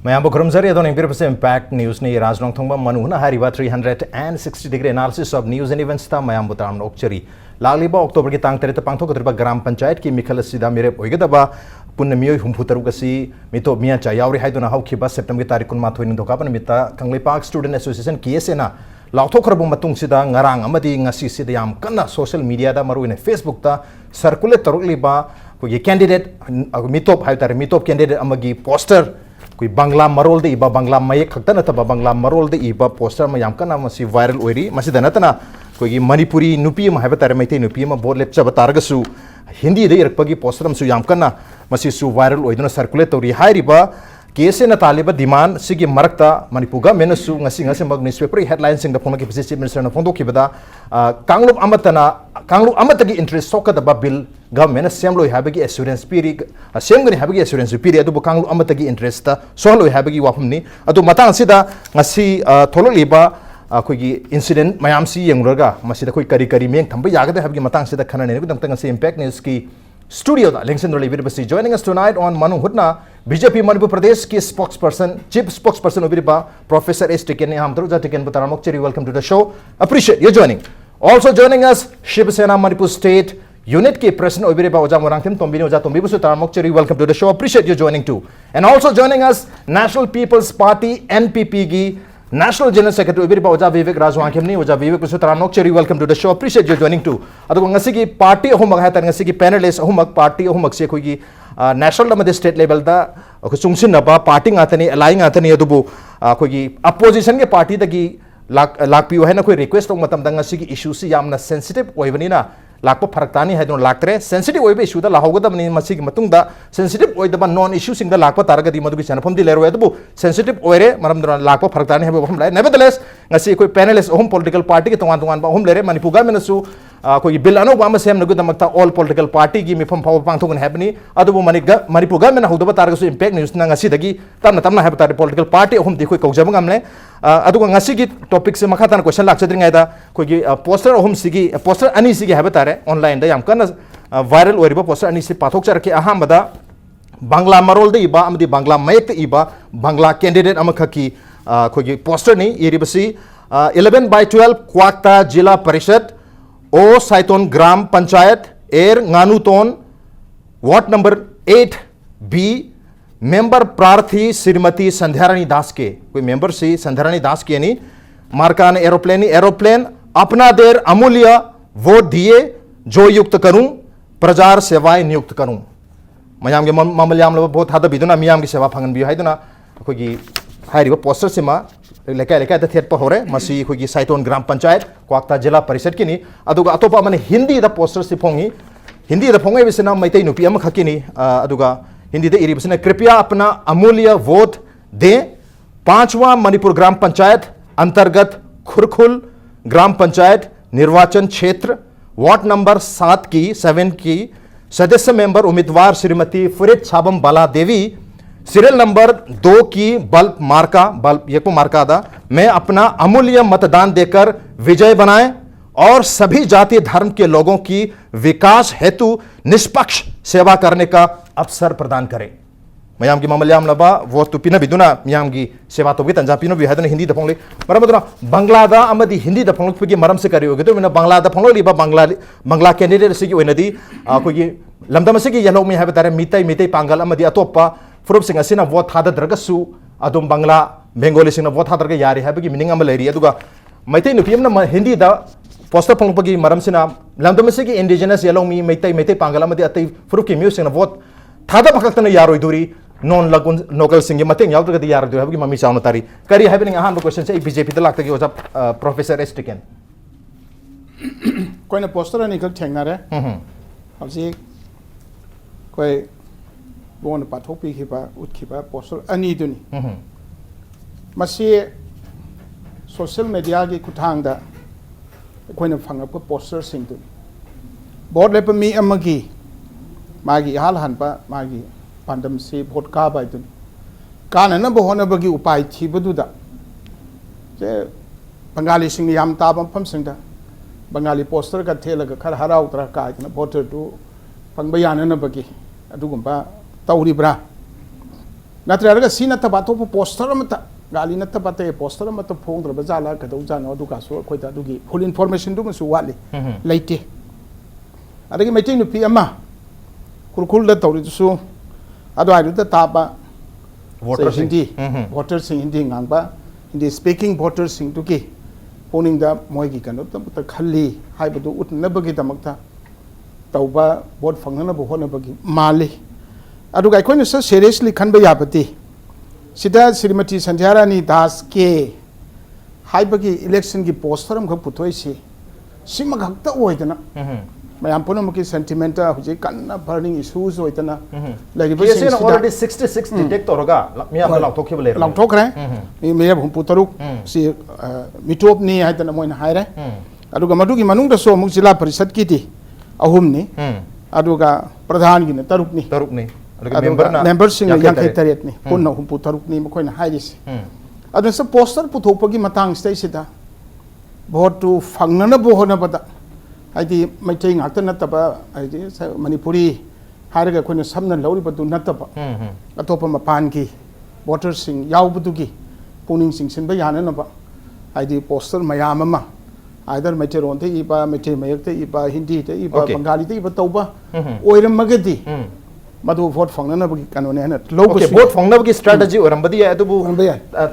Mayam Bukramzari adon impirpase impact news ni Raj Nongthombam Manung na hariba 360-degree analysis of news and events ta mayam butam okchari lagliba October ki tang tereta pangthok triba gram panchayat ki mikhal sida mere oigadaba punamioi humputaruk asi mito mia cha yauri haiduna haukiba September ki tarik 19 ni doka panamita Kangleipak Student Association CHIPPA lauthokrabu matung sida ngarang amadi ngasi sida yam kana social media da maruine Facebook ta circulate tarukliba ko candidate mitop haitare mitop candidate amagi poster कोई बांग्ला मरोल दे इबा बांग्ला मयेक खक्ता नतबा बांग्ला मरोल दे इबा poster में याम कना मसी viral ओइरी मसी दनतना कोई मणिपुरी नुपी म हाबे तारे मैते नुपी म bore Lepcha बतारगसु Hindi दे इरकपगी poster म सु याम कना मसी सु वायरल ओइदुना सर्कुलेट तोरी हाइरिबा केसे न तालिबा demand सिगी मरकता मणिपुगा मेनसु ngasi ngasi mag newspaper headlines sing da phone ki chief minister na phone ki bada kanglup amatagi interest sokadaba bill government assembly habagi assurance piri assembly habagi assurance piri adu kanglup amatagi interest ta solo habagi wafamni adu matang sida ngasi thololiba koigi incident mayam si yengraga masida koi kari kari meng thamba yagada habagi matang sida khana ne gudang ngasi impact news ki studio da lengsen roli viribasi joining us tonight on Manung Hutna BJP Manipur Pradesh ki spokesperson chief spokesperson obiriba Professor Tiken ham taruja Tiken butaramok cheri welcome to the show appreciate your joining also joining us Shiv-Sena Manipur State Unit ki President obiriba Raj Wangkhem Tombi oja Tombi busu taramok cheri welcome to the show appreciate your joining too and also joining us National People's Party NPP gi National General Secretary obiriba oja Vivek Raj Wangkhem ni oja Vivek busu taramok cheri welcome to the show appreciate your joining too adu ngasi ki party ahumag hatan ngasi ki panelists ahumag party ahumag se khoi gi national lamade state level da chungsin na ba party ngatani allying ngatani adubu khoi opposition ke party da gi lakpiu hai na koi request ong matam da ngasi ki issue si yamna sensitive oibani na lakpa pharak hai don laktre sensitive oibe issue da lahoga ni masi ki matung da sensitive oidaba non issue sing da lakpa taraga di madu ki chanapom di lero adubu sensitive oire maram dron lakpa pharak tani habe hom lai nevertheless ngasi koi panelists hom political party ki tongan tongan ba hom lere Manipuga menasu कोई bill अनौब सेम नगुदमक्ता all political party की मिफम फाव पांथोगन हैबनी अदुबु मणिपुगा में हौदब तारगसु इम्पैक्ट न्यूज ना ngasi तमना तमना हैब तारे पॉलिटिकल पार्टी अहुम दि कोई कौजब gamle अदुगा ngasi की टॉपिक से मखा तान क्वेश्चन लाक्चद्रिंग दा कोई पोस्टर अहुम सिगी पोस्टर अनि सिगी हैब तारे ऑनलाइन दा याम कन वायरल ओरिबा पोस्टर अनि से पाथोक चरके अहमदा बांग्ला मरोल दे इबा अमदि बांग्ला मयक इबा बांग्ला कैंडिडेट अमखकी कोई पोस्टर नि येरिबसी 11/12 क्वाक्ता जिला परिषद ओ साइटोन ग्राम पंचायत एर गानुतोन वार्ड नंबर 8B मेंबर प्रार्थी श्रीमती संध्यारानी दास के कोई मेंबर सी संध्यारानी दास के यानी मार्कान एरोप्लेन अपना देर अमूल्य वोट दिए जो युक्त करूं प्रजार सेवाएं नियुक्त करूं मयाम के मामल्याम लो बहुत हादा बिदुना मियाम की सेवा फंगन भी हाइदुना कोई हाइरिबा पोस्टर सिमा लेका लेका थेट पहोरे मसी खुगी साइटोन ग्राम पंचायत क्वाक्ता जिला परिषद की नि अदुगा अतोपा माने हिंदी दा पोस्टर से फोंगी हिंदी दा फोंगे बिसना मैतै नुपी अम खकिनी अदुगा हिंदी दे इरी बिसना कृपया अपना अमूल्य वोट दें 5वां मणिपुर ग्राम पंचायत अंतर्गत खुरखुल ग्राम पंचायत निर्वाचन क्षेत्र वार्ड नंबर 7 की सदस्य मेंबर उम्मीदवार श्रीमती फुरित छाबम बाला देवी सीरियल नंबर 2 की बल्ब मार्का दा मैं अपना अमूल्य मतदान देकर विजय बनाएं और सभी जाति धर्म के लोगों की विकास हेतु निष्पक्ष सेवा करने का अवसर प्रदान करें मयाम की मामल्याम लबा वो तुपिना बिदुना मियाम की सेवा तो तंजा पिनो बिहादन हिंदी दफोंले मरमदुना बांग्लादा अमदी हिंदी दफोंग पुगी मरम से करियो गदो मिना बांग्लादा फोंलो लिबा बांग्ला कैंडिडेट से की ओइनदी कोगी लमदम से की यलो मी हाबे तारे मितै पांगल अमदी अतोपा प्रूफ सिंग असिना वोट थादद्रगसु अदुम बांग्ला बेंगोली सिंग वोट थादरग यारी हाबगी मीनिंग अम लेरी अदुगा मैतै नुपियम हिंदी दा पोस्टर फोंगपगी मरम सिना लमदम से की इंडिजिनस यलो मी मैतै पांगल अमदी अतै प्रूफ की म्यूजिक सिंग वोट थादा पखतन यारोय दुरी नॉन लगुन लोकल सिंग मतंग यावद्रगदी यारदु हाबगी मम्मी चावना तारी करी हाबनिंग अहान क्वेश्चन से बीजेपी दा लाक्तगी ओजा प्रोफेसर टिकेन कोइना पोस्टर अनि खक थेंगनारे हबसी कोई बोन पाथोपी खिबा उतखिबा पोस्टर अनि दुनी मसी सोशल मीडिया की खुथांग दा कोइना फंगप पोस्टर सिंग दुनी बोर्ड लेप मी अमगी मागी हाल हनपा मागी पांडम से भोट का बाइदुन कानन बहोनबगी उपाय थिबदुदा जे बंगाली सिंग याम ताबम फम सिंगदा बंगाली पोस्टर का थेलग खर हराउतरा कायना वोटर टू फंगबयानन बगी अदुगुंबा तौरिब्रा नत्रगा सी नत्तबा तो पोस्टर मत गाली नत्तबा ते पोस्टर मत फोंद्रबा जाला कदौ जानो दुका सो खोइता दुगी फुल इन्फॉर्मेशन दु मसु वाले लेते अदगी मैटे नुपी अमा कुरकुल द तौरि सु अदो आइदु द ताबा वोटर हिंदी वोटर सिंग Hindi ngang Hindi speaking voter सिंग दुगी पोनिंग द मोइगी कनो त खल्ली हाइबदु उतनबगी दमकता तौबा वोट फंगनबो होनबगी माले अदुगा अखोइना स सीरियसली खनबा याबती सिदा श्रीमती संध्यारानी दास के हाइबगी इलेक्शन की पोस्टर हम पुथोइसी सिम खक्ता ओइदना मैम पुनमकी सेंटिमेंट हुजे कन्ना बर्निंग इश्यूज होइतना लाइबो केसेन ऑलरेडी 66 डिटेक्ट तोरगा मियाम लाउथोखिब लेर लाउथोखरे मी मेरे हुंपु तरुक सि मिटोप नि हाइतना मोइन हाइरे अदुगा मदुगी मनुंग दसो मुक जिला परिषद की ति अहुमनी अदुगा प्रधान गिने तरुकनी मेंबर सिंग यांखै तरेतनी पुन्ना हुंपु तरुकनी मखोइना हाइरिस अदु स पोस्टर पुथोपगी मतंग स्टेसिदा भोट टू फंगनना बोहनबदा आइदी मैथै ngakta nataba आइदी मणिपुरी हारगा कोइना समना लौरिबदु nataba अतोप मपान की वोटर सिंग यावबदुगी पुनिंग सिंग सिनबा याननबा आइदी पोस्टर मयाम अमा आइदर मैथै रोन थे इबा मैथै मयक थे इबा हिंदी थे इबा बंगाली थे इबा तौबा ओइरमगदी मधु वोट फंगनबगी कानोने हना लोगो वोट फंगनबगी स्ट्रेटजी ओरमबदी अदुबु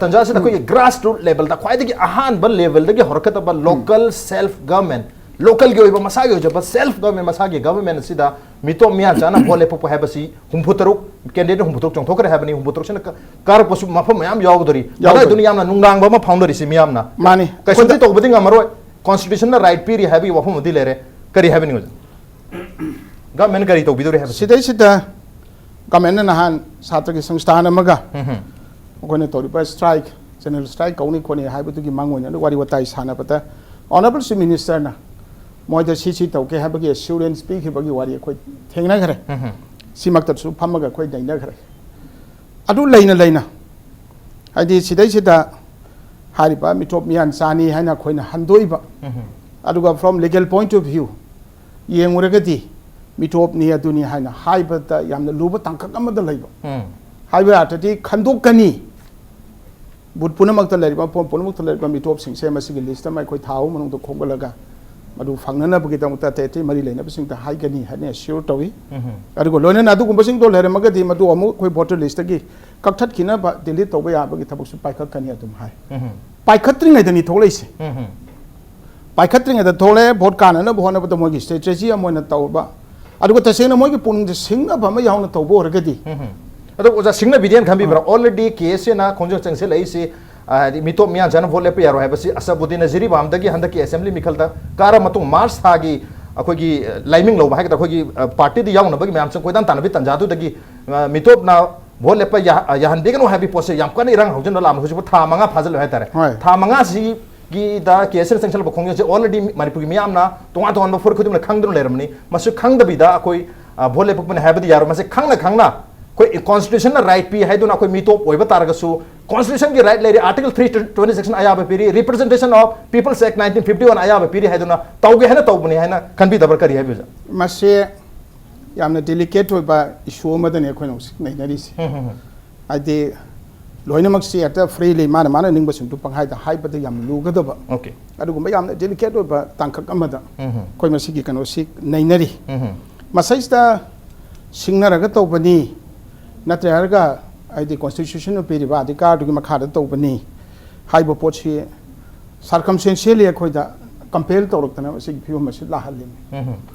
तंजा से कोइ ग्रास रूट लेवल दा ख्वाइदगी अहान बल लेवल दगी हरकतबा लोकल सेल्फ गवर्नमेंट लोकल के ओइबा मसागी ओजबा सेल्फ गवर्नमेंट मसागी गवर्नमेंट सिदा मितो मिया जाना भोले पपो हैबसी हुंफुतरुक कैंडिडेट हुंफुतरुक चोंथोकरे हैबनी हुंफुतरुक सन कार पसु मफम मयाम यावदरी यादा दुनिया ना नुंगांग बमा फाउंडरी सि मियाम ना माने कैसुति तोबदिंग अमरो कॉन्स्टिट्यूशन ना राइट पीरी हैबी वफम मदि लेरे करी हैबनी ओज गवर्नमेंट करी तोबिदोरी हैबसी सिदै सिदा गवर्नमेंट नहान छात्र के संस्थान अमगा कोने तोरिबा स्ट्राइक जनरल स्ट्राइक कौनी कोने हैबदुगी मांगोइन वारी वताई सानाबता ऑनरेबल चीफ मिनिस्टर ना मोइदा सीसी तौके हैबगी एश्योरेंस पीखिबगी वारी अखोइ थेंगना खरे सिमक्तसु फमगा अखोइ दैना खरे अदु लेना हाइदी सिदै सिदा हारिबा मिटोप मियान सानी हाइना खोइना हंदोइबा अदुगा from legal point of view येंगुरगदी मिटोप नि अदुनि हाइना हाइबता यामना लुबा तंकक अमदा लैबा हाइबा आतदी खंदोकनी बुट पुनमक्ता लैबा पुनमक्ता लैबा मिटोप सिंसे मसिगी लिस्ट मा अखोइ थाउ मनुंग तो खोंगलगा मधु फंगनबगी तमता तेते मरी लेनबसिंग ता हाइगनी हने श्योर तवी अदुगो लोइना अदुगुंबसिंग तो लेरमगदी मधु अमु कोइ वोटर लिस्ट की कक्थत खिना डिलीट तौबा याबगी थबकसु पाइखकनी अदुम हाय पाइखत्रिङैदनि थोलैसे पाइखत्रिङैदा थोले भोट कानना बहनबद मोगी स्ट्रेटेजी अमोइना तौबा अदुगो तसेना मोगी पुनिंग सिंगना बमा यावना तौबो ओरगदी अदो ओजा सिंगना बिडियन खंबी ब्रा ऑलरेडी केस ना खोंजो चंगसे लैसे मितो मिया जन भोट लेप यारो हैबसी असबुद्दीन नजीरी बामदगी हंदकी असेंबली मिखलदा कार मतुंग मार्च थागी अखोगी लाइमिंग लो बाहाय अखोगी पार्टी दी यावनबगी मैम से कोइदान तानबी तंजादु दगी मितो ना भोट लेप याहनबेगनो हैबी पोसे याम कन इरंग हौजन लाम हुजु था मंगा फाजल है तारे था मंगा सी की दा केसन सेंक्शन बखोंग जे ऑलरेडी मणिपुर की मियाम ना तोंगा तोंगा फुर खुदुम खंगदुन लेरमनी मसु खंगदबिदा अखोई भोट लेप पन हैबदी यारो मसे खंगना कोई कॉन्स्टिट्यूशन राइट पी है कोई मीटोप तारगसु कॉन्स्टिट्यूशन की राइट लेरी आर्टिकल 326 अयाब पीरी रिप्रेजेंटेशन ऑफ पीपल्स एक्ट 1951 अयाब पीरी है तौगे है तौबनी है खनबी दबर करी है मसे यामना डेलिकेट होइबा इशू मदने अखोइन नैनरिसे आदि लोइनमक से अत फ्रीली माना माना निंगबसिंग तु पंहाइ दा हाइबद याम लुगदब ओके अदुगुम यामना डेलिकेट होइबा तांखक अमदा कोइ मसिगी कनो सि नैनरी मसैस्ता सिंगनरगा तौबनी नत्रगा आइदी कॉन्स्टिट्यूशन पीरिबा अधिकार दुगी मखादा तौबनी हाइबो पोछि सर्कमस्टेंशियली अखोइदा कंपेयर तौरक्तना मसि फिवम मसि लाहलिम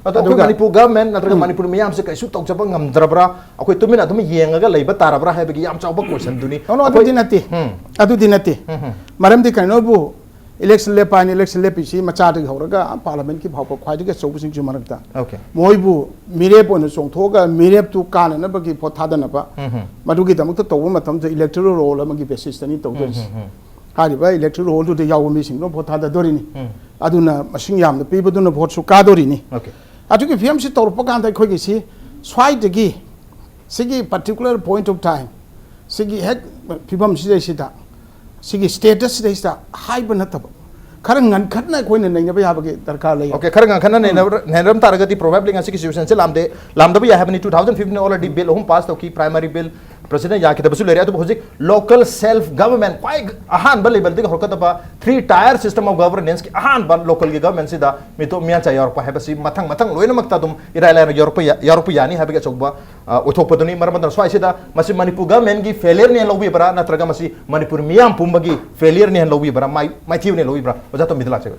अदो मणिपुर गवर्नमेंट नत्रगा मणिपुर मियाम से कैसु तौजबा ngamdrabra अखोइ तुमिना तुम येंगागा लैबा ताराबरा हाइबगी याम चावबा क्वेश्चन दुनी नो अदु दिनते मरमदि कइनोबु इलेक्शन लेपिसी मचादि हौरगा पार्लियामेंट की भाव ख्वाइदि चौबसिंग जुमरकता ओके मोइबु मिरेप ओन चोंथोगा मिरेप तु काननबगी पोथादनबा मदुगी दमक तौब मतम ज इलेक्टोरल रोल अमगी बेसिस तनि तौदरिस हारिबा इलेक्टोरल रोल दु याव मिसिंग नो पोथादा दोरिनी अदुना मसिंग यामना पीबदुना भोट सु कादोरिनी ओके अदुगी फिएम सि तौरप कांदा खोगी सि स्वाइदगी सिगी पर्टिकुलर पॉइंट ऑफ टाइम सिगी हेक फिबम सिदा सिगी स्टेटस देस्ता हाइब नतब खरं ngन खतना कोइन नैनब याबगे दरकार लय ओके खरं ngन खना नैनरम तारगति प्रोबेबली ngasi की सिचुएशन से लामदब या हैवनी 2015 ऑलरेडी बिल होम पास तो की primary bill president ya kita basu lere atu hojik local self government kwai ahan ba level ding horka ba 3 tier system of governance ki ahan ba local government sida mito mia cha yor pa ha basi mathang loina makta dum iraila europe yani ha ba chokba uthok paduni maramandar swai sida masi manipur government gi failure ne lobi bara natraga masi manipur miyam pumbagi failure ne lobi bara mai thiu ne lobi bara oja to midla che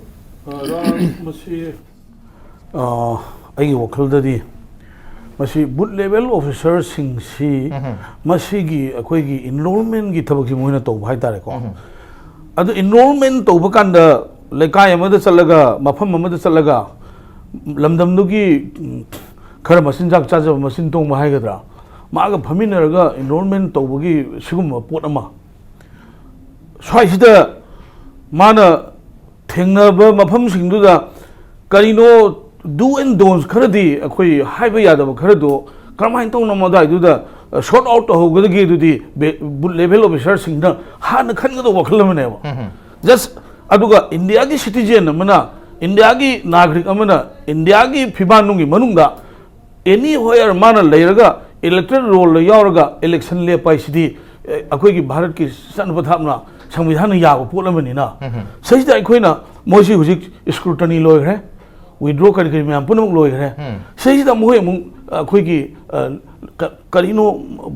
masi ai wakhaldadi masi boot level officer sing si masi gi akoi gi enrollment gi thabak gi moina to bhai tare ko adu enrollment to bakan da lekai amada chalaga mafam amada chalaga lamdam du gi khara masin jak cha ja masin tong ma hai gadra ma ga phaminaraga enrollment to bagi sigum pot ama swai sida mana thengna mafam sing du da karino do and don'ts kharadi akoi haiba yadaba kharado kramai tong no modai du da short out ho gadi du di level officer singna han khan ga do wakhal mane just aduga india gi citizen amana india gi nagrik amana india gi phibanung gi manungda anywhere mana leiraga electoral roll yauraga election le pai sidi akoi gi bharat ki san pathamna samvidhan ya ko polamani na sajida akoi na moisi hujik scrutiny loi re withdraw kari kari ma'am पुनः लोग है सही तो मुझे मुझ कोई की करी नो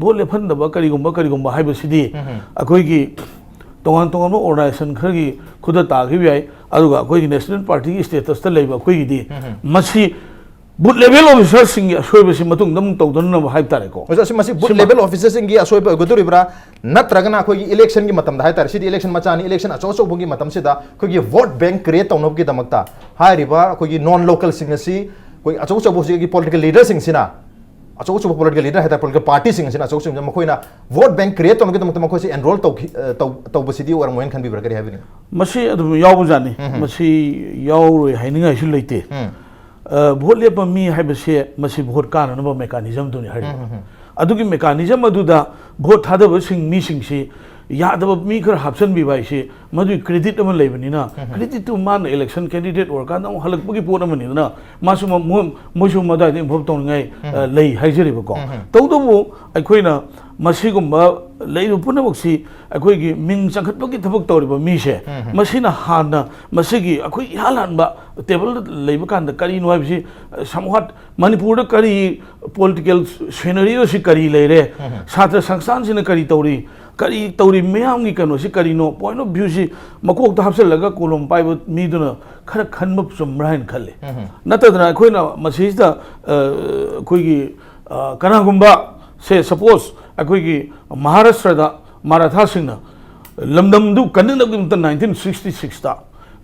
बोले फंड दबा करी गुम्बा है बस दी कोई की तोंगान नो ऑर्गेनाइजेशन खर की खुद ताकि भी आए अरुगा कोई की नेशनल पार्टी की स्टेटस तो लेबा कोई की दी मसी boot level officer sing asoi besi matung dam tau don na hype tare ko oja masi boot level officer sing gi asoi ba goduri bra natraga na khoi election gi matam da hai tar sidi election machani election acho bungi matam sida khoi gi vote bank create tau nob gi damakta hai riba khoi gi non local sing si khoi acho bosi gi political leader sing sina acho political leader hai tar political party sing sina acho sing khoi na vote bank create tau nob gi damakta khoi si enroll tau basi di war moen khan bi bra kari havini masi adu yaw bu jani masi yaw roi haininga isu leite vote lepa mi haibase masi vote kana no mechanism to ni hari adugi mechanism aduda vote thadaba sing mi sing si yadaba mi khar hapsan bi bai si madu credit am leibani na credit to man election candidate or kana halakpagi pot amani na masu mosu madai de vote tong ngai lei haijeri ba ko tawdobu aikoina masigumba leiru punamoksi akoi gi ming changkhatpagi thabak tawriba mi se masina hana masigi akoi halan ba table leiba kan da kari no habisi somewhat manipur da kari political scenario si kari leire satra sangstan sina kari tawri meyam gi kano si kari no point of view si makok ta hapsel laga kolom pai mi duna khara khanba sumrain khalle natadna akoi na masida koi gi kana gumba से suppose अखोगी Maharashtra दा माराठा सिंह लमदम दु कन्न नग 1966 ता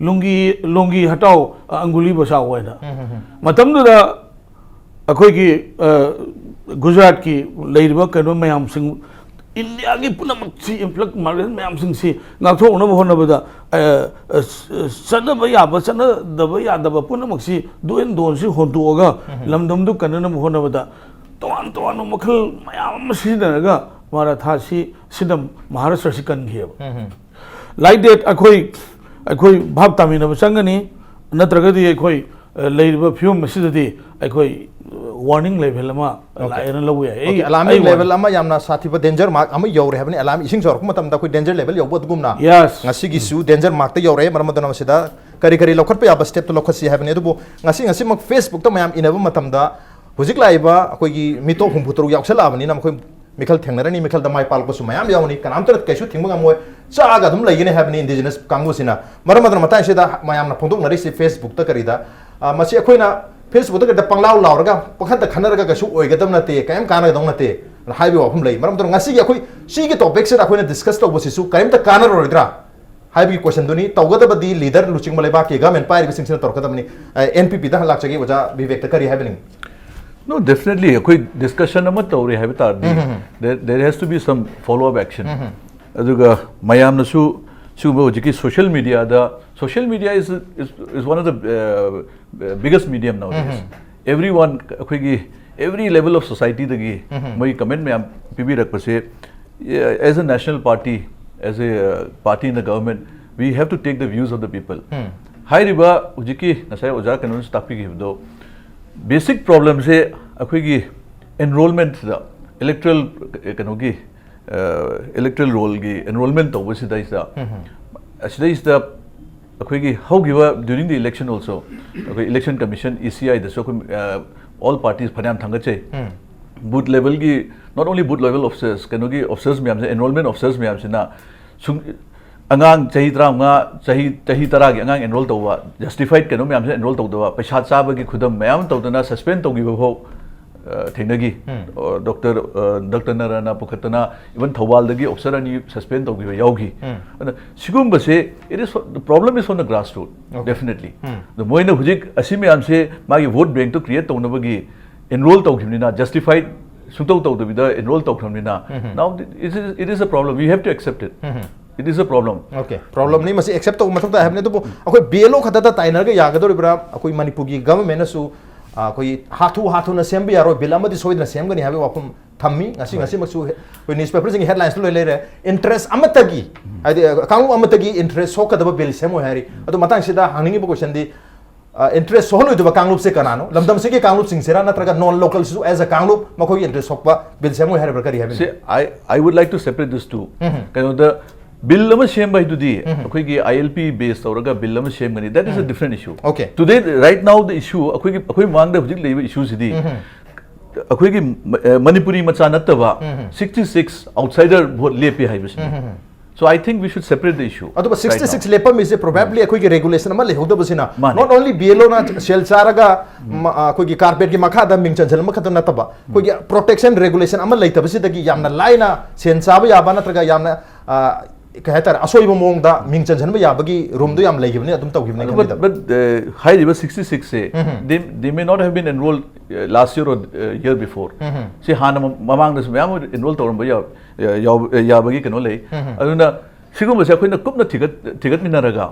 लुंगी हटाओ अंगुली बसा हुआ है मतम दा अखोगी गुजरात की लेरिबा कनो मयाम सिंह इंडिया की पुनमक्सी इम्प्लक मार्गन मयाम सिंह सी नाथो उन होनबदा सनब याब सनदब यादब पुनमक्सी दोन सी होंतोगा लमदम दु कन्न होनबदा तोन मखल मयाम सिदनगा माराठा सिदम महाराष्ट्र सि कनखिब लाइक दैट अखोई भाव तामिनब चंगनी नत्रगदी अखोई लेरिब फ्यूम मसिददी अखोई वार्निंग लेवल अमा लायन लवे ए अलार्मिंग लेवल अमा यामना साथिब डेंजर मार्क अमा यौरे हेबनी अलार्म इसिंग जरक मतम दा कोई डेंजर लेवल यौबदगुमना यस ngasi gi su danger mark ta yaurai marmadana masida kari lokhat pa ya step to lokhat si hebani adubu ngasi mak facebook ta mayam inaba matam da hujik laiba akoi gi mito humputru yaksala abani nam koi mikhal thengnarani mikhal da mai pal pasu mayam yauni kanam tarat kaisu thingma moy chaga dum laigine habani indigenous kangu sina maramadana matai sida mayam na phondok nari si facebook ta karida masi akoi na Facebook ta panglaw lauraga pakhat ta khanaraga kasu oigadam nate kaim kana dong nate haibi wafum lai maram to ngasi gi akoi si gi topic se akoi na discuss to bosisu kaim ta kana roidra haibi question duni tawgada badi leader luching malai ba ke government pai bi singsin torkadamni npp da lakchagi waja Vivek ta kari happening. No, definitely. A quick discussion about there has to be some follow-up action. Aduga mayam na su social media. The social media is one of the biggest medium nowadays. Everyone, every level of society, the my comment mayam PB rakpase as a national party, as a party in the government, we have to take the views of the people. Hi riba ujiki nasai uja kanon topic hibdo. Basic problems है अखोई की enrollment दा electoral कनोगी electoral roll gi enrollment to sida is the akhoi how during the election also election commission ECI the so all parties phanam thangache booth level gi not only booth level officers kanogi officers me enrollment officers me na angang chahi nga chahi tara gi angang enroll tawwa justified kano me enroll tawwa paisa chaba gi khudam mayam tawdana suspend tawgi bo thenagi doctor narana pukhatana even thawal dagi officer ani suspend tawgi yaugi sigum base it is the problem is on the grassroots definitely the moina hujik asime amse magi vote bank to create tawnabagi enroll tawgimnina justified sungtaw tawdabida enroll tawkhamnina now it is a problem we have to accept it it is a problem okay problem ni masi accept to mathok ta habne to akoi BLO khata ta tainer ga yagadori bra akoi Manipur gi government su akoi hathu na sembi yaro bilamadi soidna semgani habe wakum thammi ngasi maksu koi newspaper jing headlines lo le interest amatagi adi kangu amatagi interest sokadaba bill semo hari adu matang sida hangningi bo question di interest sohlo do kanglup se kanano lamdam se ke kanglup sing sera natraga non local su as a kanglup makoi interest sokba bill semo hari bra kari habe see I would like to separate this two kano the bill lama shame by today akhoi gi ILP based auraga bill lama shame gani that is a different issue okay today right now the issue akhoi mang da hujik leiba issues idi akhoi gi Manipuri macha nattaba 66 outsider vote lepi haibis so I think we should separate the issue adu 66 lepam is probably akhoi gi regulation ma lehoda basina not only BLO na shell charaga akhoi gi carpet gi makha da mingchan jal makha na taba akhoi gi protection regulation ama leita basi dagi yamna laina sen chaba yaba natraga yamna kahtar asoiba mong da mingchan janba yabagi room do yam leigibni adum tawgibni but high river 66 say they may not have been enrolled last year or year before see hana mamang das mayam enroll tawramba yabagi kano lei aduna sigum se akoina kupna thigat minaraga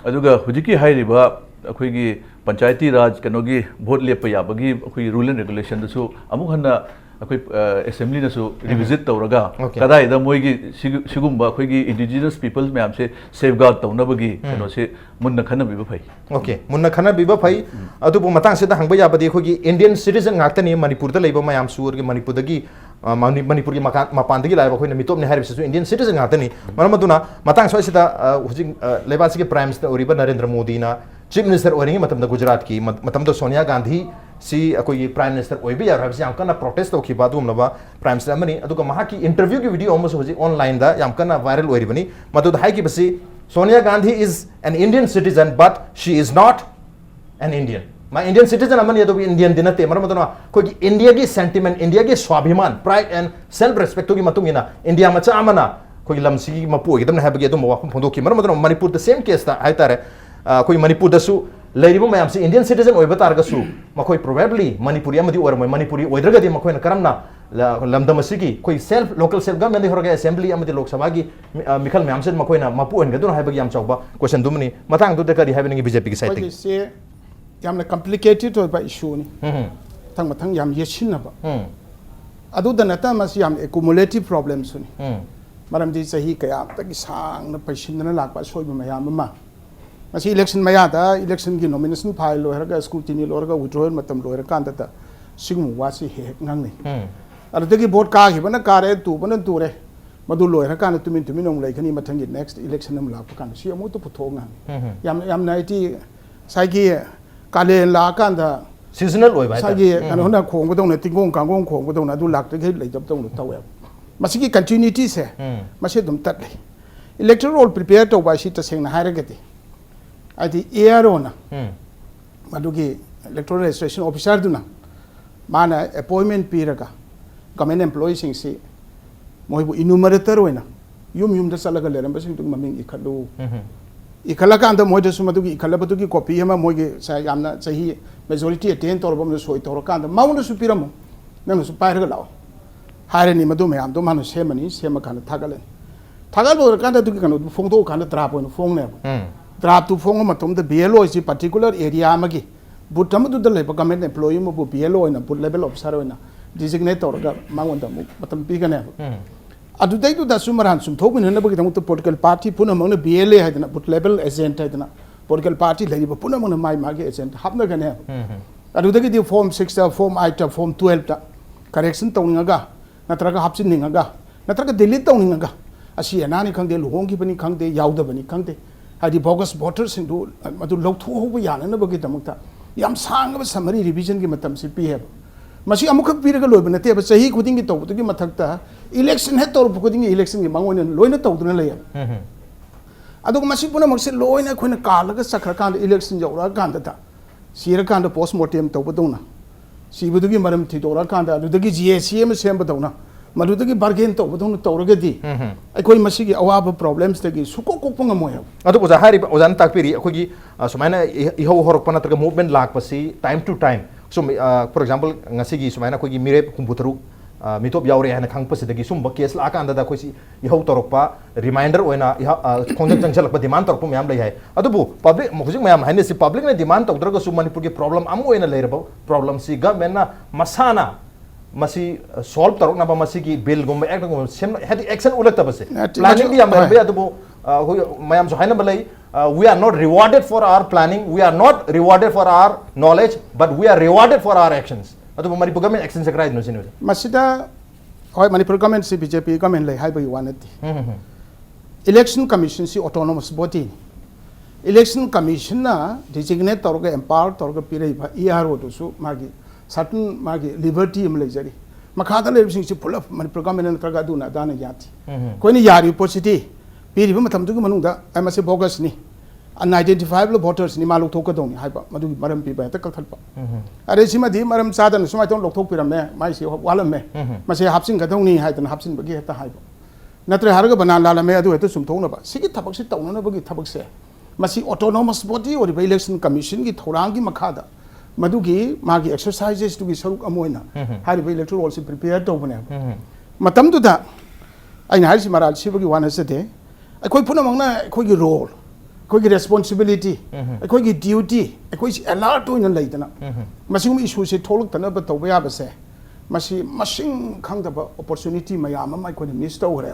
aduga hujiki high river akoi gi panchayati raj kano gi vote lepa yabagi akoi rule and regulation da su amuk hanna akoi assembly na su revisit tawraga kadai da moi gi sigumba akoi gi indigenous peoples me amse safeguard tawnabagi kano se munna khana biba phai okay munna khana biba phai adu bu matang se da hangba yabadi akoi gi Indian citizen ngakta ni Manipur da leiba mayam sur gi Manipur dagi Manipur gi mapan dagi laiba khoi na mitop ne harib se Indian citizen ngakta ni maramaduna matang so sida hujing leiba se gi prime minister oriba Narendra Modi na chief minister oringi matam da Gujarat ki matam da Sonia Gandhi si akoi prime minister oibi yar habsi yam kana protest to ki badum naba prime minister mani aduga maha ki interview ki video almost hoji online da yam kana viral oiri bani madu hai ki basi Sonia Gandhi is an Indian citizen but she is not an Indian my Indian citizen amani adu Indian dinate maramadu koi India gi sentiment India gi swabhiman pride and self respect to gi matung ina India macha amana koi lamsi mapu gi dam na habagi adu mawakum phondo ki maramadu Manipur the same case ta hai tare koi Manipur da su leiribu mayam si Indian citizen oiba targa su makoi probably Manipuri amadi oramoi Manipuri oidraga di makoi na karamna lamdam asigi koi local self government horoga assembly amadi lok sabha gi mikhal mayam sen makoi na mapu en gadun haibagi yam chawba question dumni matang du de kari haibani BJP gi side se yamna complicated to ba issue ni thang yam yeshin ba adu da nata mas yam accumulative problems ni maram di sahi kaya ta gi sang na pashin na lakpa soiba mayam ma masi election maya da election gi nomination file lo heraga scrutiny lo heraga withdrawal matam lo heraga kanda ta sigmu wasi he ngang ni ala dagi vote ka gi bana kare tu bana tu re madu lo heraga na tumin ong lai khani mathang gi next election nam la pa kan si amu to putho ngang yam na ti sai gi kale la kanda seasonal oi bai sai gi kan hona khong ba dong na tingong kangong khong ba dong na du lak te lai jab dong taw ya masi gi continuity se masi dum tat lai electoral prepare to ba si ta seng na hairaga ti adi airona madugi electoral registration officer duna mana appointment piraga government employees sing si moibu enumerator oina yum da salaga leramba sing tung maming ikhalu ikhala kan da moida sumadugi ikhala batugi copy hama moigi sa yamna sahi majority attain torbam na soi tor kan da mauna su piramo nang su pairaga law hare ni madu me am do manu semani sema kan thagalen thagal bo kan da dugi kan phong do kan da trap oina phong ne draft to phone matom the BLO is particular area magi butam du the government employee mo BLO na put level officer na designator ga mangon da matam pi ga ne adu dai du da sumaran sum thok min na bagi tamu political party puna mang na BLA ha na put level agent ha na political party lai ba puna mang na mai magi agent hapna ga ne adu dai di form 6 form 8 form 12 ta correction tawninga ga natraga hapsin ninga ga नत्रग delete तौनिंगा असी अनानी खंगदे लुहोंगी बनी खंगदे याउदबनी खंगदे हादि बोगस वोटर सिंदु मदु लौथोहबो याननबगी दमकता याम सांगब समरी रिविजन की मतम से पी है मसी अमुक पीरग लोब नते अब सही खुदिंग की तौबतुगी मथकता इलेक्शन है तौर खुदिंग इलेक्शन की मांगोन लोइना तौदुना लय अदुग मसी पुना मक्से लोइना खोना कालग सखरकान इलेक्शन जौरा कांदा सिरकान पोस्टमार्टम तौबदौना सिबुदुगी मरम थिदोरा कांदा अदुदगी जीएससी में सेमबदौना मधुदगी बार्गेन तौबदौना तौरगदी अखोई मसी की अवाब प्रॉब्लम्स तगी सुको कोपंग मोय अदु ओजा हारि ओजान ताकपिरी अखोगी सुमाइना इहो होरकपा नत्रग मूवमेंट लाकपसी time to time so for example ngasi सुमाइना अखोगी मिरेप हुंबुतरु मितोप यावरे हाना खंगपसिदगी सुम केस लाकांदा अखोसी इहो तौरकपा रिमाइंडर ओइना खोंजंग चंगलकपा डिमांड तौरकपा मयाम लई हाय अदुबु पब्लिक हुजिक मयाम हाइने सि पब्लिक ने डिमांड तौद्रग सु मणिपुर की प्रॉब्लम अमु ओइना लेरबो प्रॉब्लम सि गवर्नमेंट ना मसाना मसी सॉल्व तौरकना बा मसी की बिल गुम एक्ट गुम सेम हेड एक्शन उलक्तबसे प्लानिंग भी हमबे अदुबु मयाम जो हाइना बलई we are not rewarded for our planning, we are not rewarded for our knowledge, but we are rewarded for our actions. अदुबु Manipur government action से क्राइज नसिनु मसिदा होय मणिपुर गवर्नमेंट से बीजेपी गवर्नमेंट ले हाइबई वानती इलेक्शन कमीशन से ऑटोनोमस बॉडी इलेक्शन कमीशन ना डिजिग्नेट तौरग एम्पावर तौरग पिरेबा ईआरओ दुसु मागी सर्टन मागी लिबर्टी हम लेजरी मखादा लेबसिंग से पुल मणिपुर गवर्नमेंट नत्रगा दुना दाना याती कोइनी यारी पोसिटी पीरिबा मतमदुगी मनुंगदा एमसे बोगस नि अनआइडेंटिफाइबल वोटर्स नि मालुक थोकदोनी हाइबा मदुगी मरम पीबा त कलथलपा अरे सिमदि मरम सादन सुमाइ तोन लोकथोक पिरमने माइसे वालममे मसे हापसिंग गदौनी हाइदन हापसिन बगी हेता हाइबा नत्र हारग बना लालमे अदु हेता सुमथौनबा सिगी थबक से तौननबगी थबक से मसी ऑटोनोमस बॉडी और इलेक्शन कमीशन की थौरांगी मखादा मदुगी मागी एक्सरसाइजेस तुगी सरुक अमोइना हारिबा इलेक्टोरल से प्रिपेयर तौबने मतमदुदा आइना हारिसि मराल सिबगी वानसदे अखोई पुनमंगना अखोई रोल अखोई रेस्पॉन्सिबिलिटी अखोई ड्यूटी अखोई अलर्ट होइना लेदना मसिगुम इशू से थोलक्तनब तौबा याबसे मसी मसिंग खंगदब अपॉर्चुनिटी मयाम अमा अखोई miss तौरे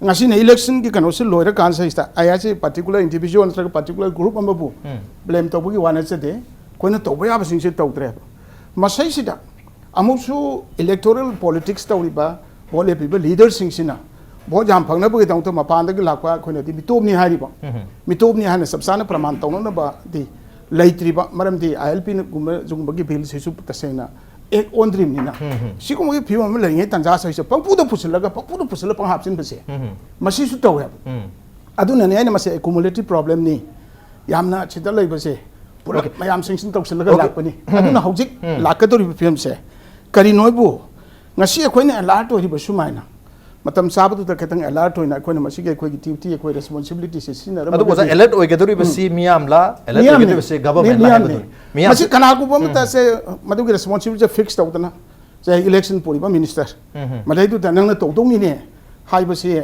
ngasi na election ki kano se loira kan sa ista ayase particular individual ntra particular group ambu blame taubugi wana se de koina tauba ya basing se tautre masai sida amusu electoral politics tauliba bole people leaders sing sina bo jam phangna bu tang to mapan da lakwa koina di mitobni hariba mitobni hana sabsana praman tawna ba di laitriba maram di ILP gumba jungba gi bill se su tasena एक on dream निना सिको मगे five म लरिङे तंजा सै से पंपुदो पुसलगा पंपुदो पुसल पंग हापसिन बसे मसी सु तौ है अदुना ने मसे एक्युमुलेटिव प्रॉब्लम नि यामना छिदा लैबसे पुरा मयाम सिंसिन तौसलगा लाकपनि अदुना हौजिक लाकदोरि फिल्म से करी नोइबु ngasi अखोइने अलर्ट होरिबो सुमाइना मतम साबदु त खतंग अलर्ट होइना अखोइने मसी के अखोइगी ड्यूटी अखोइ रिस्पांसिबिलिटी से सिनर अदु बोजा अलर्ट ओइगदोरि बसी मियामला अलर्ट ओइगदोरि बसी गवर्नमेंट ला मियाम मसी कनाकु बम त से मदुगी रिस्पांसिबिलिटी फिक्स तौदना जे इलेक्शन पोरिबा मिनिस्टर मदैदु त नंगना तौदोंनि ने हाइबसे